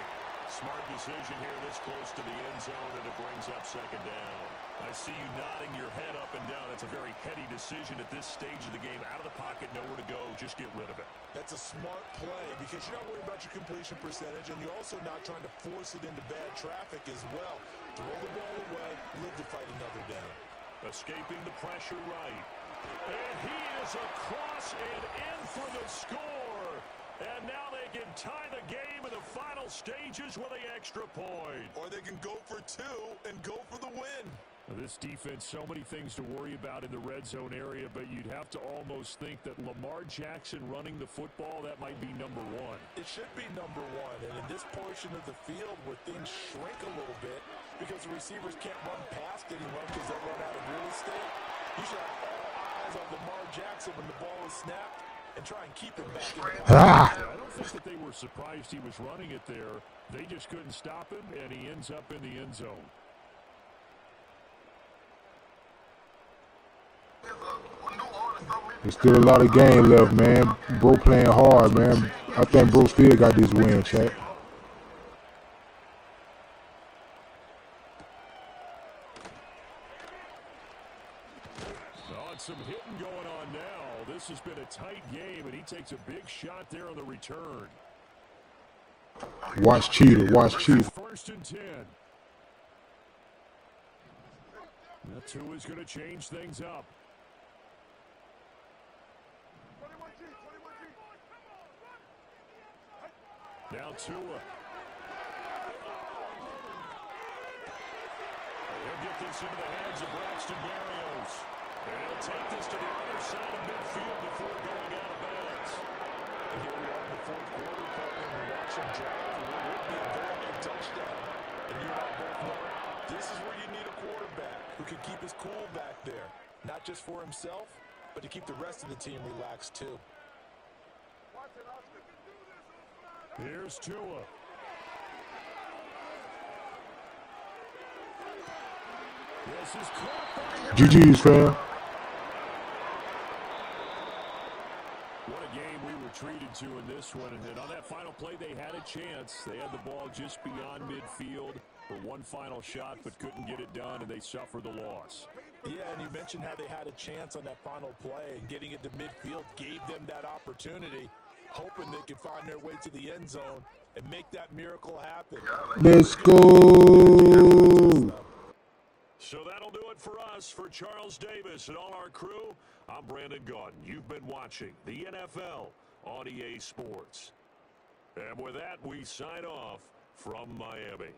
Smart decision here this close to the end zone, and it brings up 2nd down. I see you nodding your head up and down. It's a very heady decision at this stage of the game. Out of the pocket, nowhere to go. Just get rid of it. That's a smart play because you're not worried about your completion percentage, and you're also not trying to force it into bad traffic as well. Throw the ball away, live to fight another down. Escaping the pressure right. And he is across and in for the score. And now they can tie the game in the final stages with an extra point. Or they can go for 2 and go for the win. This defense, so many things to worry about in the red zone area, but you'd have to almost think that Lamar Jackson running the football, that might be number 1. It should be number 1, and in this portion of the field where things shrink a little bit because the receivers can't run past anyone because they run out of real estate, you should have all eyes on Lamar Jackson when the ball is snapped and try and keep him back in the I don't think that they were surprised he was running it there. They just couldn't stop him, and he ends up in the end zone. There's still a lot of game left, man. Bro playing hard, man. I think bro still got this win, chat. Some hitting going on now. This has been a tight game, and he takes a big shot there on the return. Watch Cheetah, watch Cheetah. 1st and 10. That 2 is going to change things up. Now Tua. He'll get this into the hands of Braxton Berrios. And he'll take this to the other side of midfield before going out of bounds. And here we are in the 4th quarter, partner. We watch him drive. It would be a very big touchdown. And you and I both know this is where you need a quarterback who can keep his cool back there. Not just for himself, but to keep the rest of the team relaxed too. Here's Tua. This is caught. GG's, fam. What a game we were treated to in this one. And on that final play, they had a chance. They had the ball just beyond midfield for one final shot, but couldn't get it done, and they suffered the loss. Yeah, and you mentioned how they had a chance on that final play, and getting it to midfield gave them that opportunity, hoping they could find their way to the end zone and make that miracle happen. Let's go! So that'll do it for us. For Charles Davis and all our crew, I'm Brandon Gaudin. You've been watching the NFL on EA Sports. And with that, we sign off from Miami.